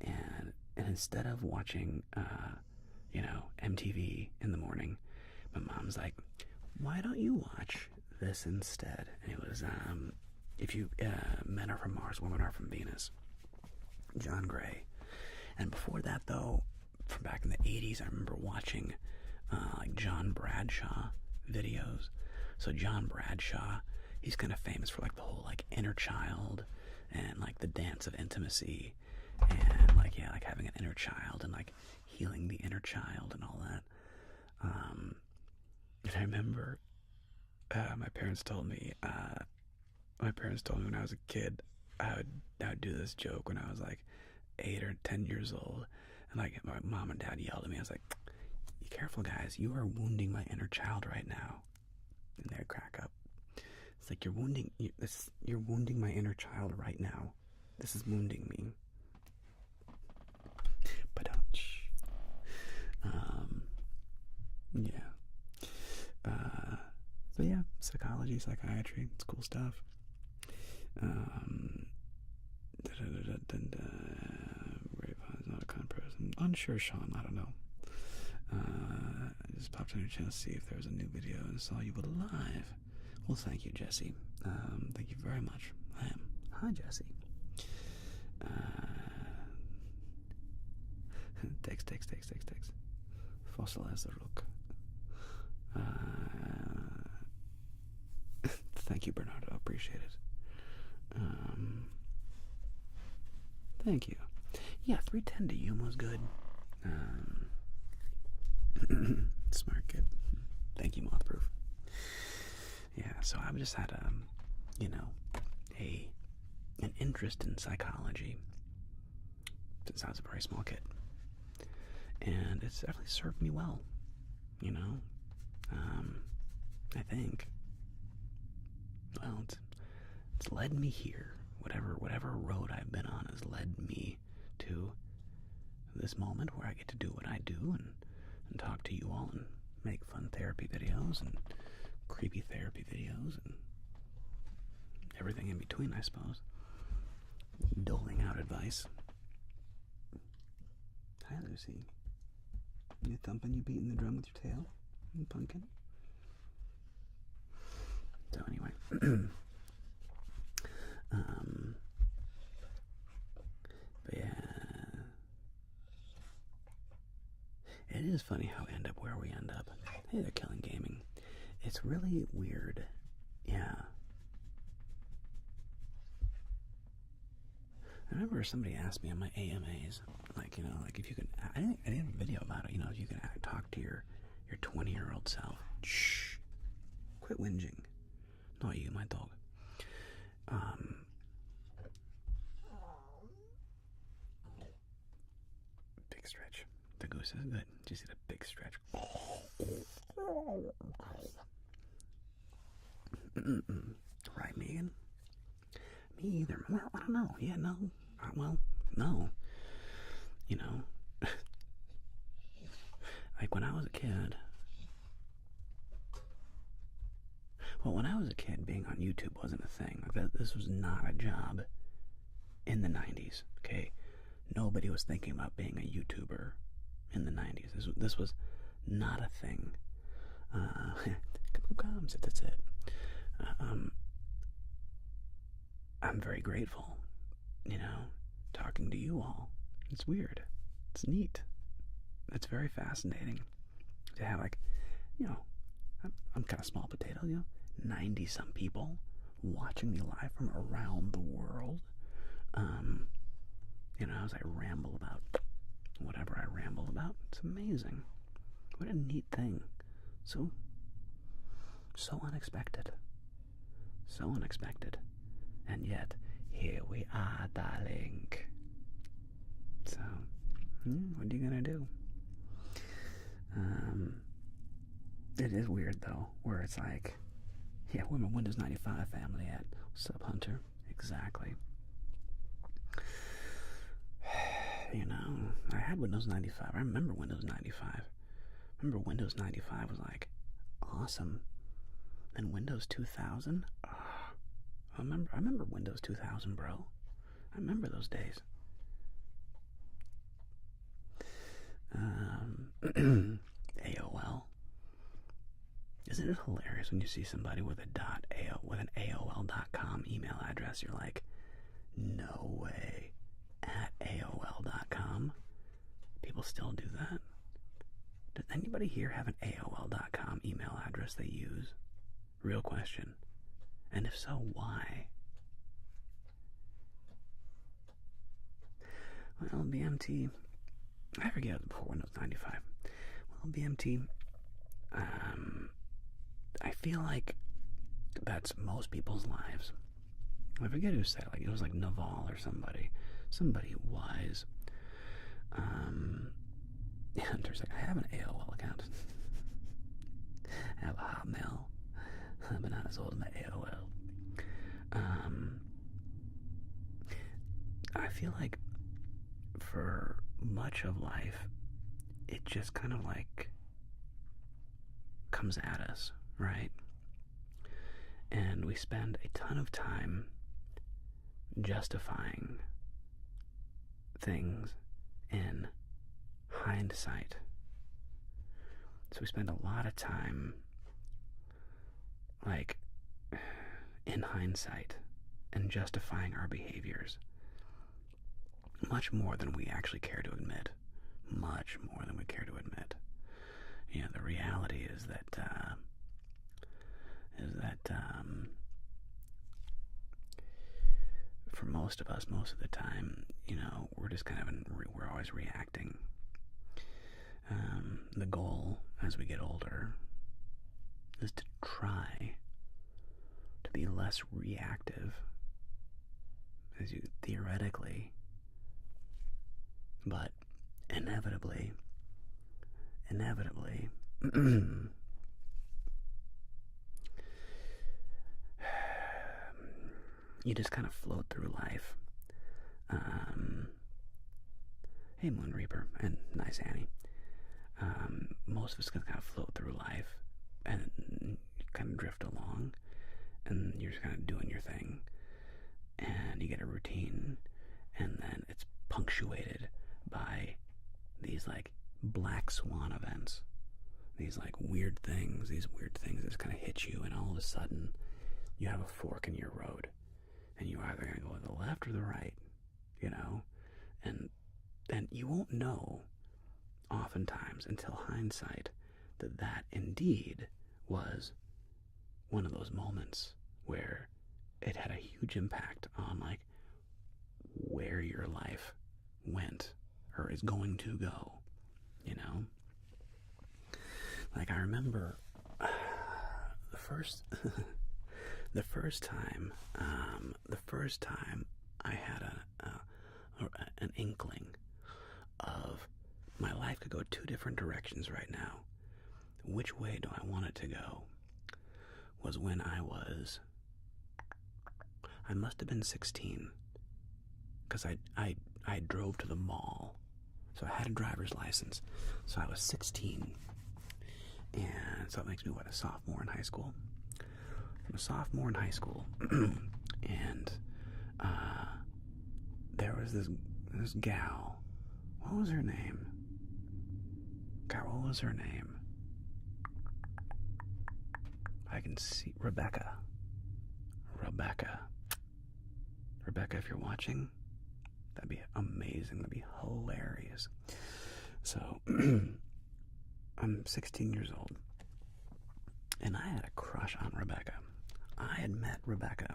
and instead of watching, MTV in the morning, my mom's like, "Why don't you watch this instead?" And it was if you men are from Mars, women are from Venus. John Gray. And before that, though, from back in the 80s, I remember watching like John Bradshaw videos. So John Bradshaw, he's kind of famous for like the whole like inner child and like the dance of intimacy and like having an inner child and like healing the inner child and all that. And I remember my parents told me when I was a kid I would do this joke when I was like 8 or 10 years old, and like my mom and dad yelled at me. I was like, "Be careful, guys! You are wounding my inner child right now." And they'd crack up. It's like you're wounding my inner child right now. This is wounding me. But so yeah, psychology, psychiatry, it's cool stuff. Not a kind person. Unsure, Sean. I don't know. I just popped on your channel to see if there was a new video and saw you live. Well, thank you, Jesse. Thank you very much. I am. Hi, Jesse. Takes. Fossil as the rook. Thank you, Bernardo. Appreciate it. Thank you. Yeah, 310 to Yuma was good. Smart kid. Thank you, Mothproof. Yeah, so I've just had an interest in psychology since I was a very small kid, and it's definitely served me well. I think. Well, it's led me here. Whatever road I've been on has led me to this moment where I get to do what I do and talk to you all and make fun therapy videos and creepy therapy videos and everything in between, I suppose. Doling out advice. Hi, Lucy. You thumping, you beating the drum with your tail? You pumpkin? So anyway. But yeah, it is funny how we end up where we end up. Hey, they're killing gaming. It's really weird. Yeah. I remember somebody asked me on my AMAs, like if you could, I did a video about it, if you could talk to your 20-year-old self. Shh. Quit whinging. Not you, my dog. Big stretch. The goose is good. Did you see the big stretch? Right, Megan? Me either. Well, I don't know. Yeah, no. Well, no. Like when I was a kid. Well, when I was a kid, being on YouTube wasn't a thing. Like this was not a job in the 90s, okay? Nobody was thinking about being a YouTuber in the 90s. This was not a thing. Comes, that's it. I'm very grateful, talking to you all. It's weird. It's neat. It's very fascinating to have, I'm kind of small potato, 90-some people watching me live from around the world. As I ramble about whatever I ramble about. It's amazing. What a neat thing. So unexpected. So unexpected. And yet, here we are, darling. So, what are you gonna do? It is weird, though, where it's like, yeah, where my Windows 95 family at? What's up, Hunter? Exactly. I had Windows 95. I remember Windows 95. Remember Windows 95 was like awesome. And Windows 2000? Oh, I remember Windows 2000, bro. I remember those days. AOL. Isn't it hilarious when you see somebody with an AOL.com email address? You're like, no way. At AOL.com? People still do that? Does anybody here have an AOL.com email address they use? Real question. And if so, why? Well, BMT, I forget it before Windows 95. Well, BMT, I feel like that's most people's lives. I forget who said it. Like, it was like Naval or somebody wise. Hunter's like, I have an AOL account. I have a Hotmail, but not as old as my AOL. I feel like for much of life, it just kind of like comes at us, right? And we spend a ton of time justifying things in hindsight. So we spend a lot of time, like, in hindsight and justifying our behaviors. Much more than we actually care to admit. Much more than we care to admit. You know, the reality is that, for most of us, most of the time, you know, we're just kind of, we're always reacting. The goal, as we get older, is to try to be less reactive, as you theoretically, but inevitably, you just kind of float through life. Hey, Moon Reaper, and nice Annie. Most of us can kind of float through life and kind of drift along, and you're just kind of doing your thing, and you get a routine, and then it's punctuated by these like black swan events, these weird things that just kind of hit you, and all of a sudden you have a fork in your road, and you're either going to go to the left or the right, you know, and you won't know oftentimes until hindsight that indeed was one of those moments where it had a huge impact on like where your life went or is going to go, you know. Like, I remember the first time I had an inkling of my life could go two different directions right now. Which way do I want it to go? Was when I must have been 16, because I drove to the mall, so I had a driver's license, so I was 16, and so that makes me, a sophomore in high school. I'm a sophomore in high school, and there was this gal. What was her name? God, what was her name? I can see Rebecca, if you're watching, that'd be amazing. That'd be hilarious. So, I'm 16 years old, and I had a crush on Rebecca. I had met Rebecca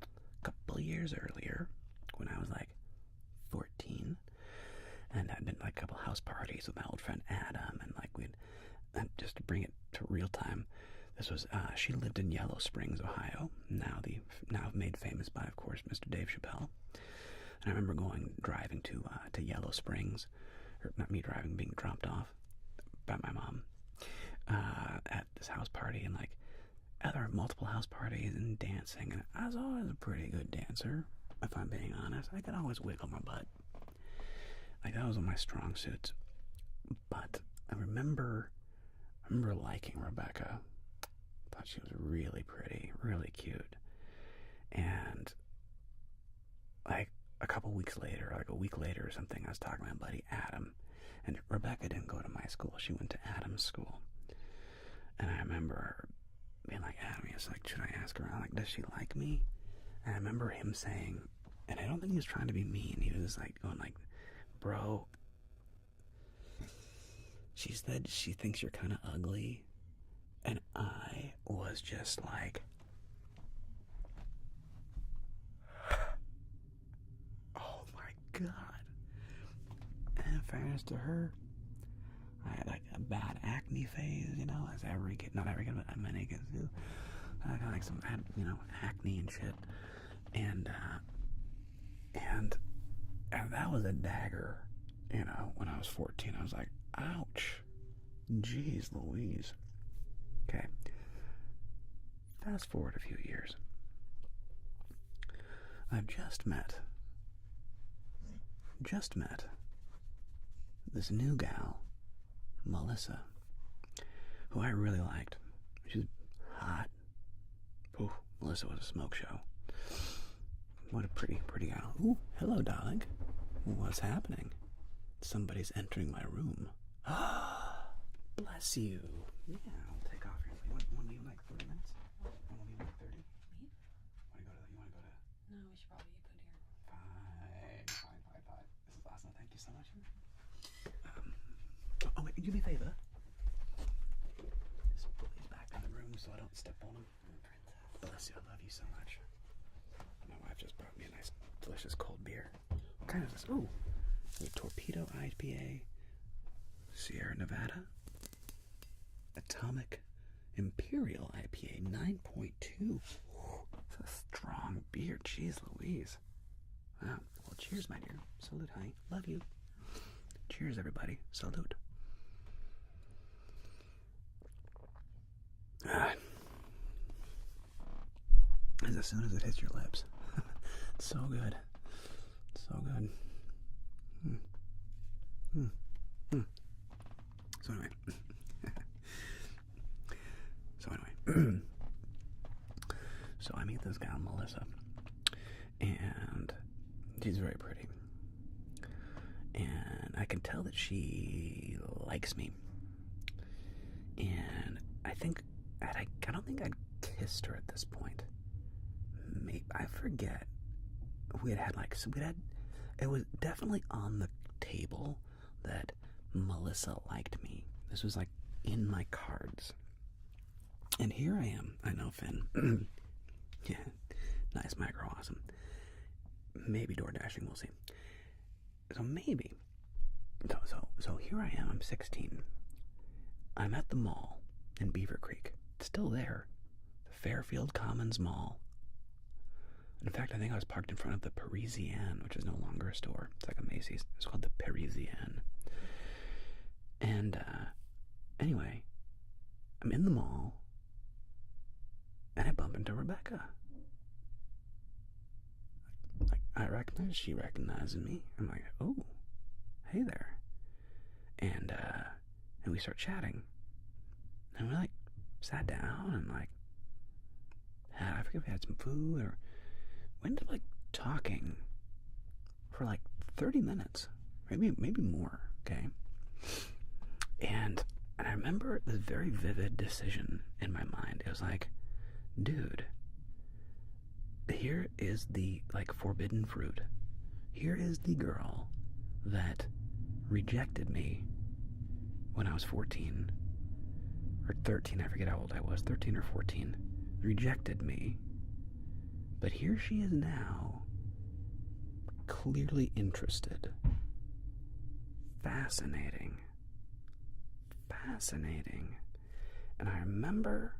a couple years earlier when I was like 14, and I'd been to like a couple house parties with my old friend Adam, and like and just to bring it to real time, this was, she lived in Yellow Springs, Ohio, now made famous by, of course, Mr. Dave Chappelle. And I remember driving to Yellow Springs, or not me driving, being dropped off by my mom, at this house party, and like, there were multiple house parties and dancing, and I was always a pretty good dancer, if I'm being honest. I could always wiggle my butt. Like, that was one of my strong suits. But I remember remember liking Rebecca. Thought she was really pretty, really cute. And like a couple weeks later, like a week later or something, I was talking to my buddy Adam. And Rebecca didn't go to my school. She went to Adam's school. And I remember being like, Adam, he was like, should I ask her? Like, does she like me? And I remember him saying, and I don't think he was trying to be mean. He was like going like, bro, she said she thinks you're kind of ugly. And I was just like, oh my God. And in fairness to her, I had like a bad acne phase, you know, as every kid, not every kid, but many kids do. I got like some, you know, acne and shit. And that was a dagger, you know, when I was 14. I was like, ouch. Jeez Louise. Okay. Fast forward a few years. I've just met this new gal, Melissa, who I really liked. She's hot. Ooh, Melissa was a smoke show. What a pretty gal. Ooh, hello, darling. What's happening? Somebody's entering my room. Ah, bless you. Yeah, I'll take off here. You want to leave in like 30 minutes? Want to leave in like 30? Leave? You want to go to? No, we should probably get good here. Fine. This is awesome. Thank you so much. Oh wait, do me a favor. Just put these back in the room so I don't step on them. Bless you. I love you so much. My wife just brought me a nice, delicious cold beer. What kind is this? Ooh, a Torpedo IPA, Sierra Nevada, Atomic Imperial IPA, 9.2. It's a strong beer. Jeez Louise. Wow. Well, cheers, my dear. Salute, honey. Love you. Cheers, everybody. Salute. As soon as it hits your lips. So good. So good. So anyway. So I meet this gal, Melissa. And she's very pretty. And I can tell that she likes me. And I don't think I'd kissed her at this point. Maybe, I forget. It was definitely on the table that Melissa liked me. This was like in my cards. And here I am. I know, Finn. Yeah. Nice micro, awesome. Maybe door dashing, we'll see. So maybe. So here I am, I'm 16. I'm at the mall in Beaver Creek. It's still there. The Fairfield Commons Mall. In fact, I think I was parked in front of the Parisienne, which is no longer a store. It's like a Macy's. It's called the Parisienne. And anyway, I'm in the mall, and I bump into Rebecca. Like, I recognize, she recognizes me. I'm like, oh, hey there. And we start chatting. And we like sat down and like I forget if we had some food or we ended up like talking for like 30 minutes. Maybe more, okay? And I remember this very vivid decision in my mind. It was like, dude, here is the like forbidden fruit. Here is the girl that rejected me when I was 14 or 13. I forget how old I was, 13 or 14. Rejected me. But here she is now, clearly interested. Fascinating. And I remember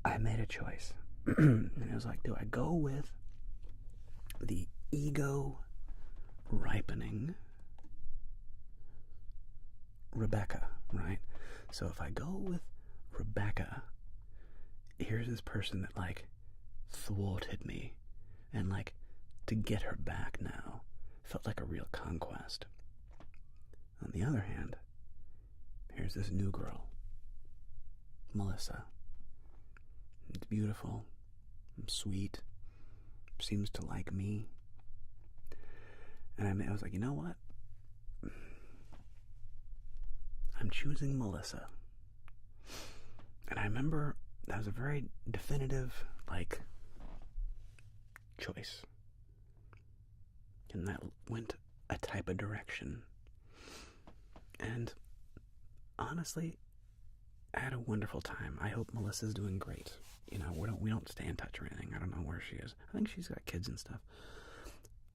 I made a choice. And it was like, do I go with the ego ripening Rebecca, right? So if I go with Rebecca, here's this person that like thwarted me, and like to get her back now felt like a real conquest. On the other hand, here's this new girl, Melissa. It's beautiful, sweet, seems to like me. And I was like, you know what? I'm choosing Melissa. And I remember that was a very definitive, choice. And that went a type of direction. And honestly, I had a wonderful time. I hope Melissa's doing great. We don't stay in touch or anything. I don't know where she is. I think she's got kids and stuff.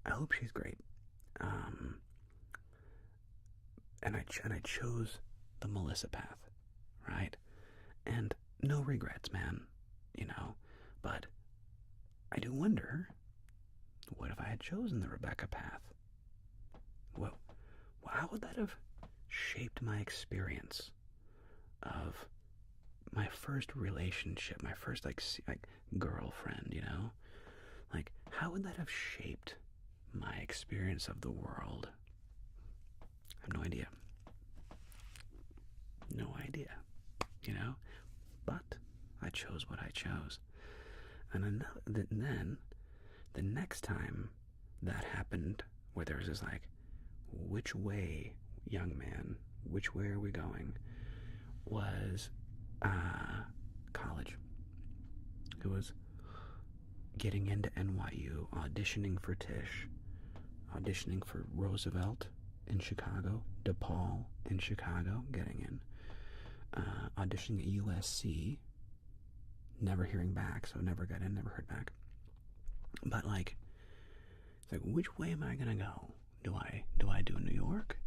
I hope she's great. And I chose the Melissa path, right? And no regrets, man. But I do wonder, what if I had chosen the Rebecca path? Well, how would that have shaped my experience of my first relationship, my first girlfriend, how would that have shaped my experience of the world? I have no idea. No idea, but I chose what I chose. And then the next time that happened, where there was this which way, young man, which way are we going, was college. It was getting into NYU, auditioning for Tisch, auditioning for Roosevelt in Chicago, DePaul in Chicago, getting in, auditioning at USC, never hearing back, so never got in, never heard back. But it's which way am I gonna go? Do I do New York?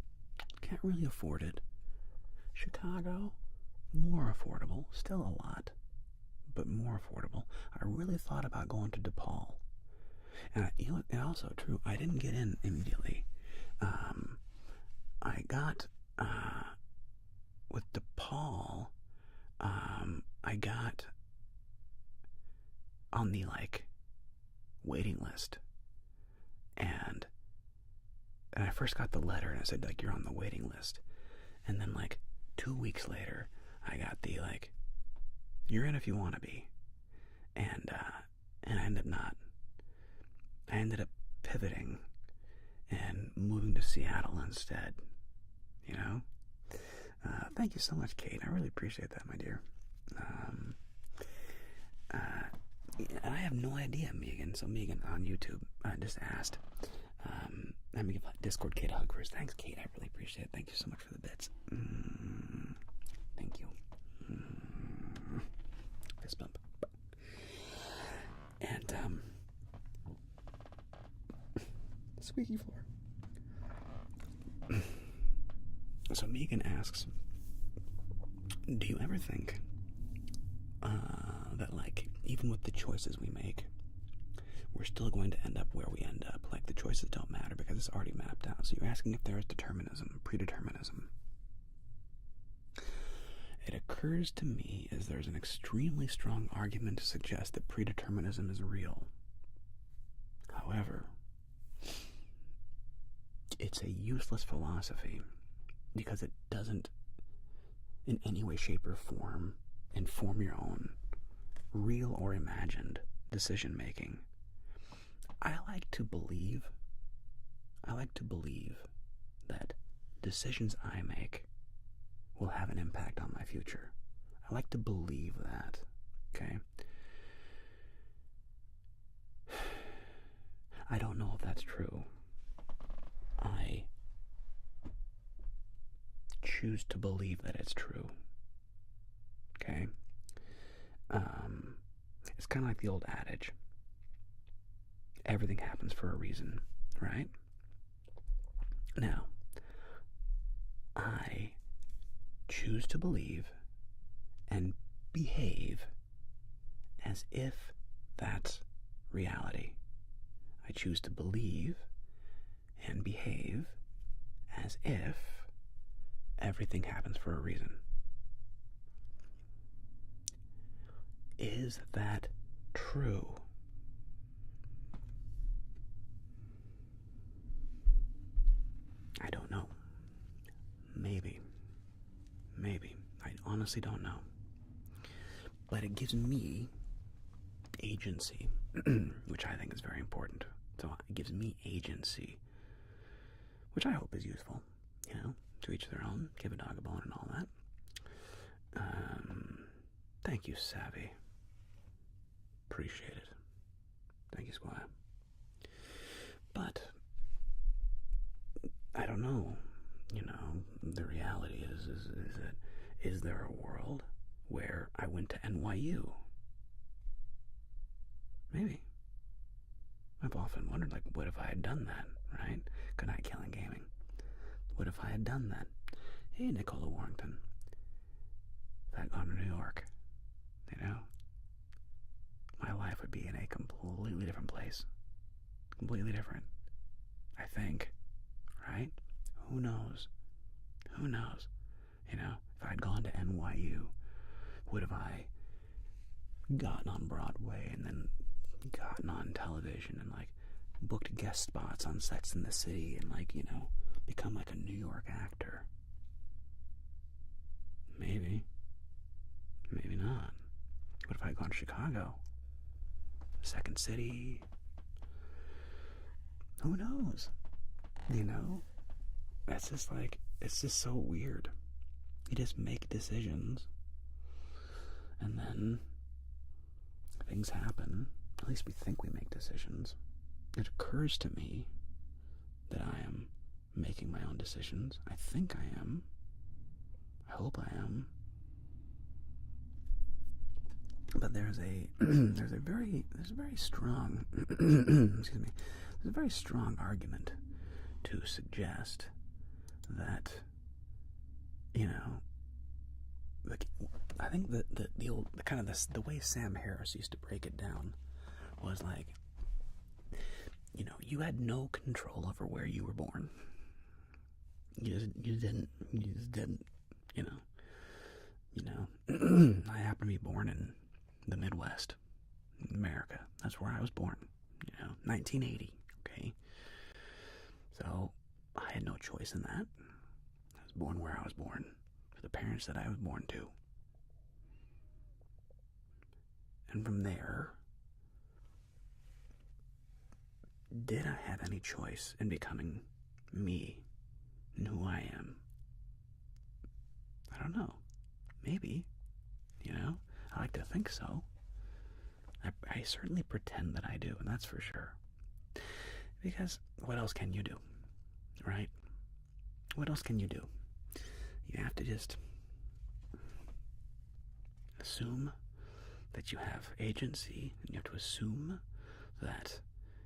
Can't really afford it. Chicago, more affordable, still a lot, but more affordable. I really thought about going to DePaul. And it's also true, I didn't get in immediately. I got, with DePaul, I got on the, waiting list. And I first got the letter, and it said, you're on the waiting list. And then, 2 weeks later, I got the, you're in if you want to be. And I ended up not. I ended up pivoting and moving to Seattle instead. Thank you so much, Kate. I really appreciate that, my dear. I have no idea, Megan. So Megan on YouTube just asked. Let me give Discord Kate a hug first. Thanks, Kate. I really appreciate it. Thank you so much for the bits. Thank you. Fist bump. And squeaky floor. So Megan asks, do you ever think that even with the choices we make, we're still going to end up where we end up? The choices don't matter because it's already mapped out. So you're asking if there is determinism, predeterminism. It occurs to me as there's an extremely strong argument to suggest that predeterminism is real. However, it's a useless philosophy because it doesn't in any way, shape, or form inform your own real or imagined decision making. I like to believe that decisions I make will have an impact on my future. I like to believe that, okay? I don't know if that's true. I choose to believe that it's true, okay? It's kind of like the old adage, everything happens for a reason, right? Now, I choose to believe and behave as if that's reality. I choose to believe and behave as if everything happens for a reason. Is that true? I don't know. Maybe. honestly don't know. But it gives me agency, which I think is very important. So it gives me agency, which I hope is useful. To each their own. Give a dog a bone and all that. Thank you, Savvy. Appreciate it. Thank you, Squire. But I don't know. The reality is there a world where I went to NYU? Maybe. I've often wondered, what if I had done that, right? Good night, Killing Gaming. What if I had done that? Hey, Nicola Warrington. If I'd gone to New York, my life would be in a completely different place. Completely different. I think. Right? Who knows? Who knows? If I'd gone to NYU, would have I gotten on Broadway and then gotten on television and, booked guest spots on Sex in the City and, become a New York actor? Maybe. Maybe not. What if I'd gone to Chicago? Second City? Who knows? That's just it's just so weird. You just make decisions, and then things happen. At least we think we make decisions. It occurs to me that I am making my own decisions. I think I am. I hope I am. But there's a very strong excuse me. There's a very strong argument to suggest that I think that the old the way Sam Harris used to break it down was you had no control over where you were born. You just didn't. I happen to be born in the Midwest, America. That's where I was born. 1980. Okay. So I had no choice in that. I was born where I was born, to the parents that I was born to. And from there, did I have any choice in becoming me and who I am? I don't know. Maybe. I like to think so. I certainly pretend that I do, and that's for sure. Because what else can you do? Right? What else can you do? You have to just assume that you have agency, and you have to assume that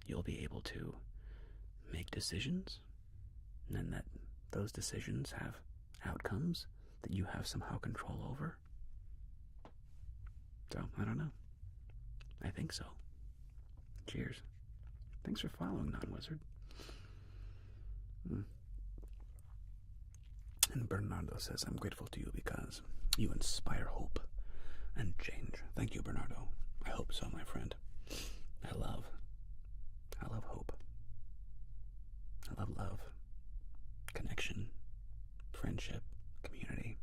you'll be able to make decisions, and that those decisions have outcomes that you have somehow control over. So, I don't know. I think so. Cheers. Thanks for following, Non-Wizard. And Bernardo says, I'm grateful to you because you inspire hope and change. Thank you, Bernardo. I hope so, my friend. I love hope. I love love, connection, friendship, community,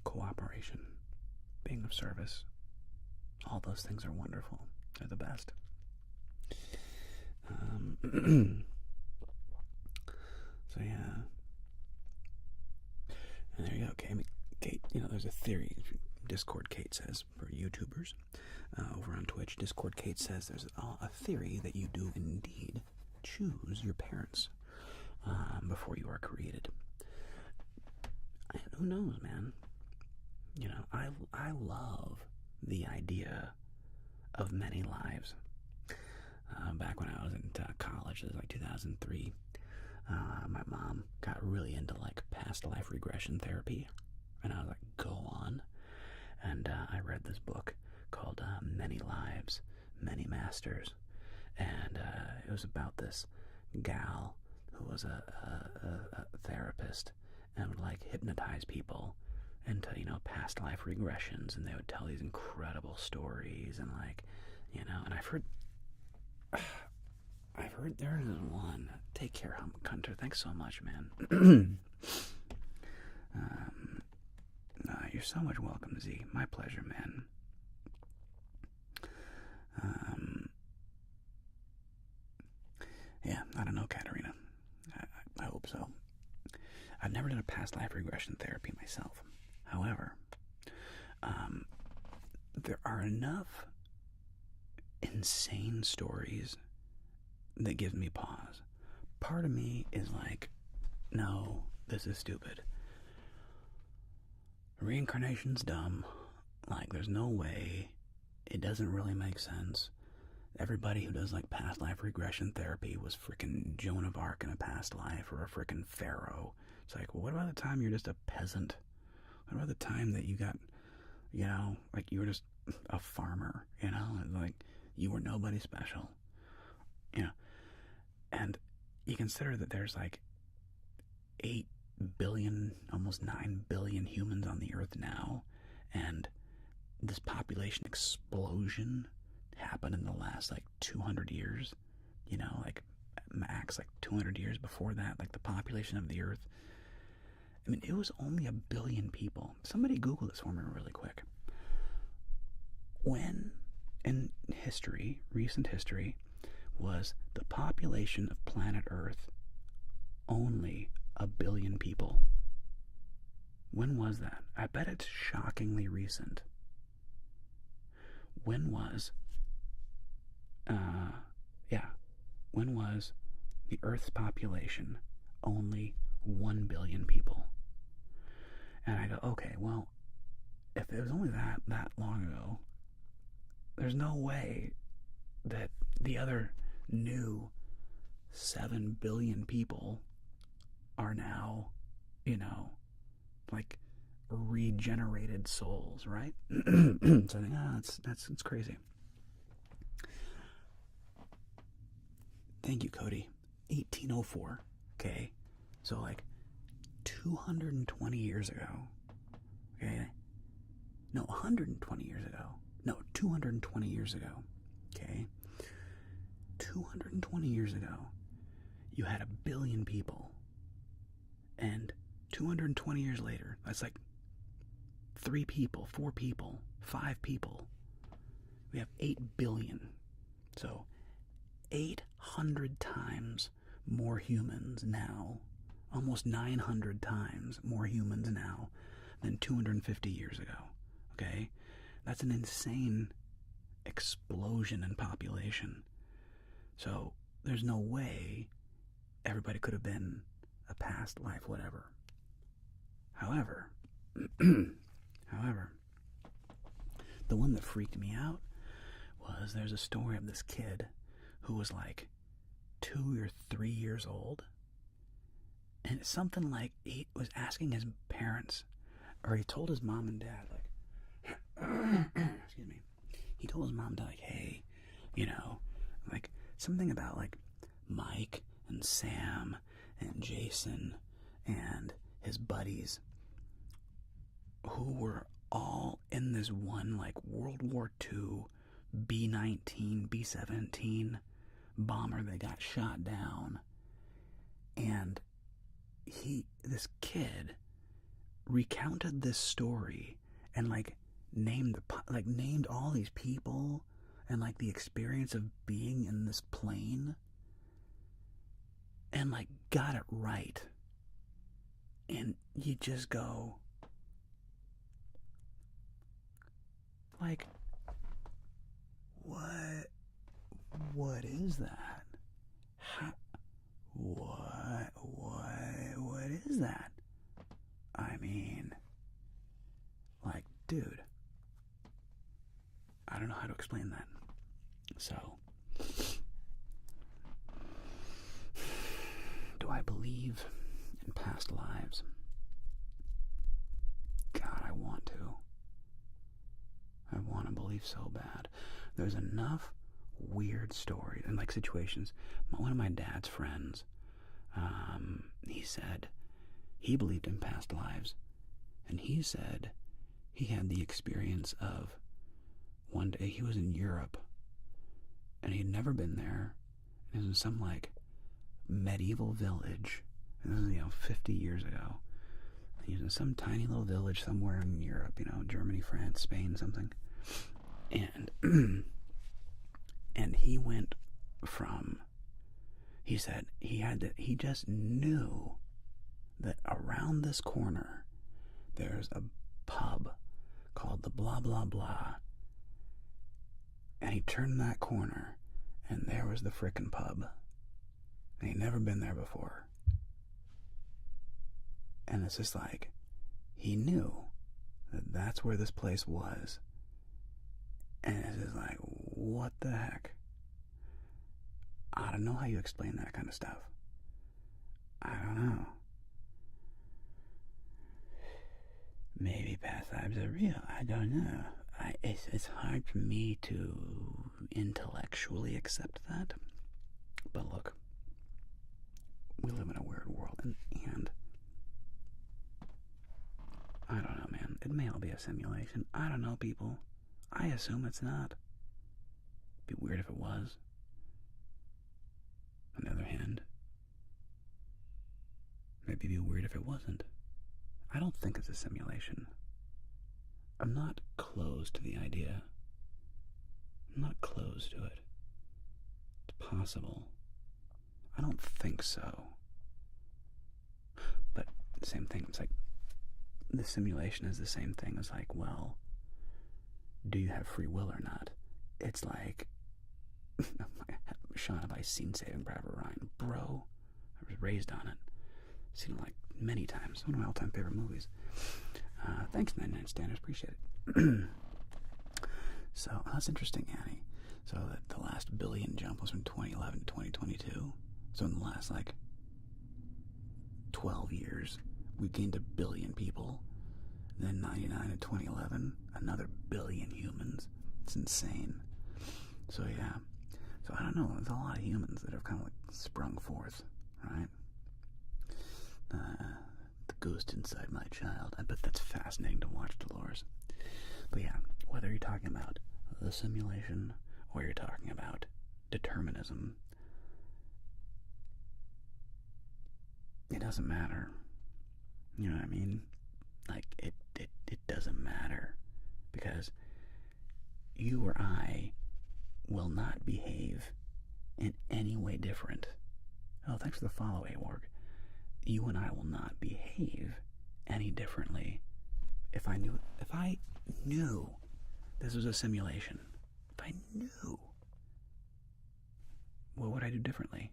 cooperation, being of service. All those things are wonderful. They're the best. So yeah. And there you go, Kate. There's a theory. Discord Kate says, for YouTubers over on Twitch, Discord Kate says there's a theory that you do indeed choose your parents before you are created. Who knows, man? I love the idea of many lives. Back when I was in college, it was 2003, my mom got really into past life regression therapy, and I was like, go on. And I read this book called Many Lives, Many Masters, and it was about this gal who was a therapist and would hypnotize people into past life regressions, and they would tell these incredible stories, and and I've heard there is one. Take care, Hunter. Thanks so much, man. You're so much welcome, Z. My pleasure, man. Yeah, I don't know, Katerina. I hope so. I've never done a past life regression therapy myself. However, there are enough insane stories that give me pause. Part of me is like, no, this is stupid. Reincarnation's dumb. Like, there's no way. It doesn't really make sense. Everybody who does like past life regression therapy was freaking Joan of Arc in a past life, or a freaking pharaoh. It's like, well, what about the time you're just a peasant? What about the time that you got, you know, like you were just a farmer, you know, like you were nobody special, you know? And you consider that there's like 8 billion, almost 9 billion humans on the earth now, and this population explosion happened in the last like 200 years, you know, like max like 200 years before that, like the population of the earth, I mean, it was only 1 billion people. Somebody Google this for me really quick. When in history, recent history, was the population of planet Earth only 1 billion people? When was that? I bet it's shockingly recent. When was the Earth's population only 1 billion people? And I go, okay, well, if it was only that long ago, there's no way that the other new 7 billion people are now, you know, like regenerated souls, right? So I think, that's crazy. Thank you, Cody. 1804. Okay, so like 220 years ago. Okay, no, 120 years ago. No, 220 years ago. Okay, 220 years ago, you had 1 billion people, and 220 years later, that's like 3 people, 4 people, 5 people. We have 8 billion. So 800 times more humans now, almost 900 times more humans now than 250 years ago. Okay? That's an insane explosion in population. So there's no way everybody could have been a past life whatever. However, the one that freaked me out was, there's a story of this kid who was like 2 or 3 years old, and it's something like he was asking his parents, or he told his mom and dad, like, excuse me, he told his mom and dad, like, hey, you know, like something about like Mike and Sam and Jason and his buddies, who were all in this one like World War II B-19, B-17 bomber that got shot down. And this kid recounted this story and like named all these people and like the experience of being in this plane, and like got it right. And you just go, like, what is that? What is that? I mean, like, dude, I don't know how to explain that. So, do I believe in past lives? God, I want to. I want to believe so bad. There's enough weird stories and like situations. One of my dad's friends, he said he believed in past lives, and he said he had the experience of one day he was in Europe and he'd never been there. It was in some like medieval village, and this was 50 years ago, He was in some tiny little village somewhere in Europe, Germany, France, Spain, something. And and he went from, he said he just knew that around this corner there's a pub called the blah blah blah. And he turned that corner and there was the frickin' pub. And he'd never been there before. And it's just like, he knew that that's where this place was. And it's just like, what the heck? I don't know how you explain that kind of stuff. I don't know. Maybe past lives are real. I don't know. It's hard for me to intellectually accept that. But look, we live in a weird world, and I don't know, man. It may all be a simulation. I don't know, people. I assume it's not. It'd be weird if it was. On the other hand, maybe it'd be weird if it wasn't. I don't think it's a simulation. I'm not closed to the idea. I'm not closed to it. It's possible. I don't think so. But the same thing, it's like, the simulation is the same thing as like, well, do you have free will or not? It's like, Sean, have I seen Saving Private Ryan? Bro, I was raised on it. Seen it like many times. One of my all-time favorite movies. Thanks, 99 Standards. Appreciate it. So, that's interesting, Annie. So, the last billion jump was from 2011 to 2022. So, in the last, 12 years, we gained 1 billion people. Then 99 in 2011, another 1 billion humans. It's insane. So, yeah. So, I don't know. There's a lot of humans that have kind of sprung forth, right? The ghost inside my child. I bet that's fascinating to watch, Dolores. But yeah, whether you're talking about the simulation or you're talking about determinism, it doesn't matter. You know what I mean? It doesn't matter. Because you or I will not behave in any way different. Oh, thanks for the follow, Awarg. You and I will not behave any differently if I knew this was a simulation. If I knew, what would I do differently?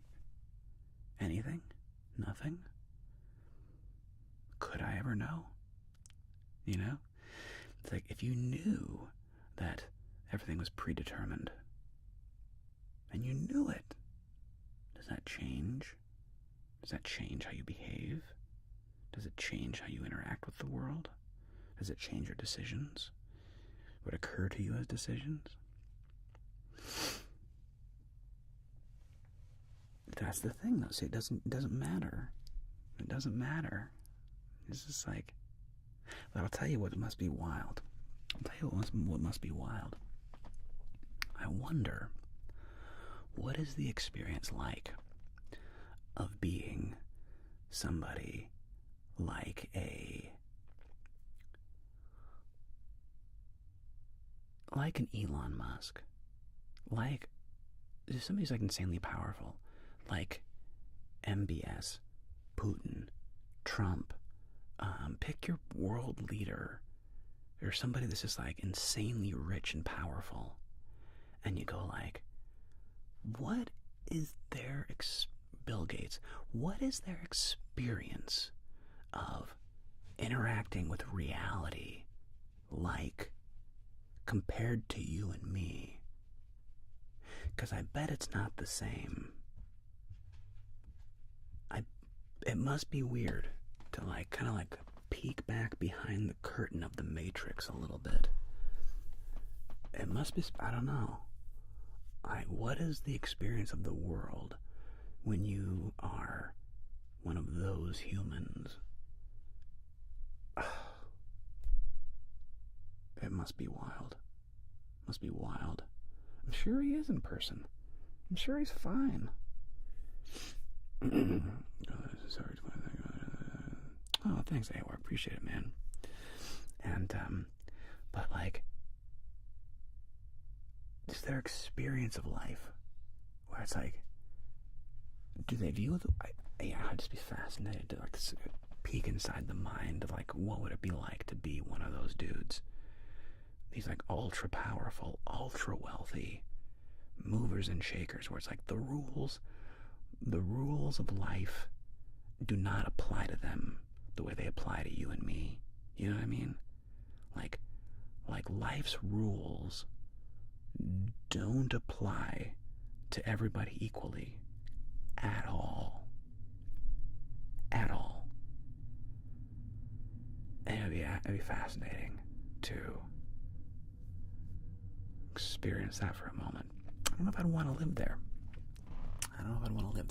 Anything? Nothing? Could I ever know? It's like, if you knew that everything was predetermined, and you knew it, does that change? Does that change how you behave? Does it change how you interact with the world? Does it change your decisions? What occur to you as decisions? That's the thing, though. See, it doesn't matter. It doesn't matter. It's just like, but I'll tell you what must be wild. What must be wild. I wonder, what is the experience like of being somebody like an Elon Musk, like somebody who's insanely powerful, like MBS, Putin, Trump, pick your world leader, or somebody that's just insanely rich and powerful, and you go what is their Bill Gates, what is their experience of interacting with reality compared to you and me? Because I bet it's not the same. It must be weird to peek back behind the curtain of the Matrix a little bit. It must be, I don't know. What is the experience of the world when you are one of those humans? It must be wild. Must be wild. I'm sure he is in person. I'm sure he's fine. Sorry. Oh, Oh, thanks, AOR. Appreciate it, man. And, but like, just their experience of life, where it's like, do they view the, I'd just be fascinated to like peek inside the mind of like, what would it be like to be one of those dudes? These like ultra powerful, ultra wealthy movers and shakers, where it's like the rules of life do not apply to them the way they apply to you and me. You know what I mean? Like life's rules don't apply to everybody equally at all. At all. And it'd be fascinating to experience that for a moment. I don't know if I'd want to live there. But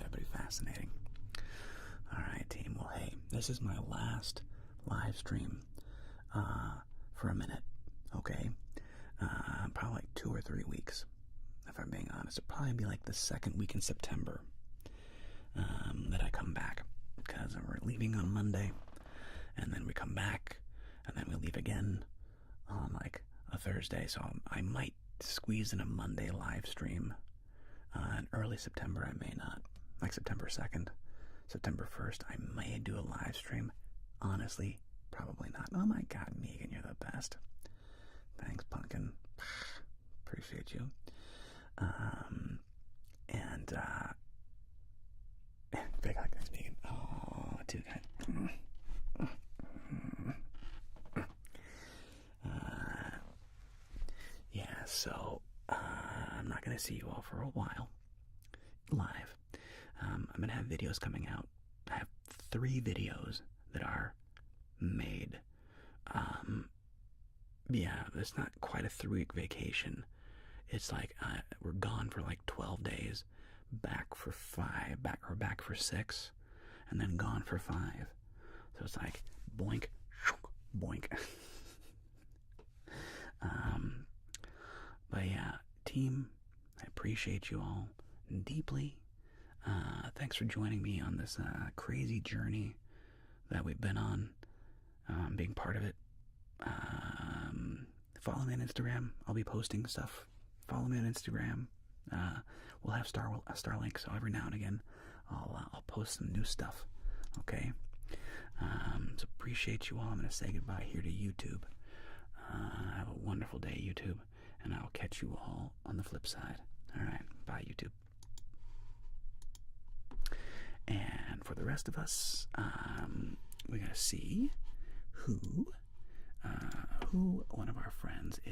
it'd be fascinating. Alright, team. Well, hey, this is my last live stream for a minute, okay? Probably like 2 or 3 weeks, if I'm being honest. It'll probably be like the second week in September that I come back, because we're leaving on Monday, and then we come back, and then we leave again on like a Thursday, so I might squeeze in a Monday live stream. In early September, I may not. Like September 2nd, September 1st, I may do a live stream. Honestly, probably not. Oh my God, Megan, you're the best. Thanks, Pumpkin. Appreciate you. Big hug, thanks, Megan. Oh, too good. Yeah, so I'm not going to see you all for a while live. I'm going to have videos coming out. I have 3 videos that are made. Yeah, it's not quite a 3-week vacation. It's like we're gone for like 12 days, back for 5, back for 6, and then gone for 5. So it's like boink, boink. But yeah, team, I appreciate you all deeply. Thanks for joining me on this crazy journey that we've been on, being part of it. Follow me on Instagram. I'll be posting stuff. Follow me on Instagram. We'll have Starlink, so every now and again I'll post some new stuff. Okay. So appreciate you all. I'm gonna say goodbye here to YouTube. Have a wonderful day, YouTube, and I'll catch you all on the flip side. All right, bye, YouTube. And for the rest of us, we gotta see who one of our friends is.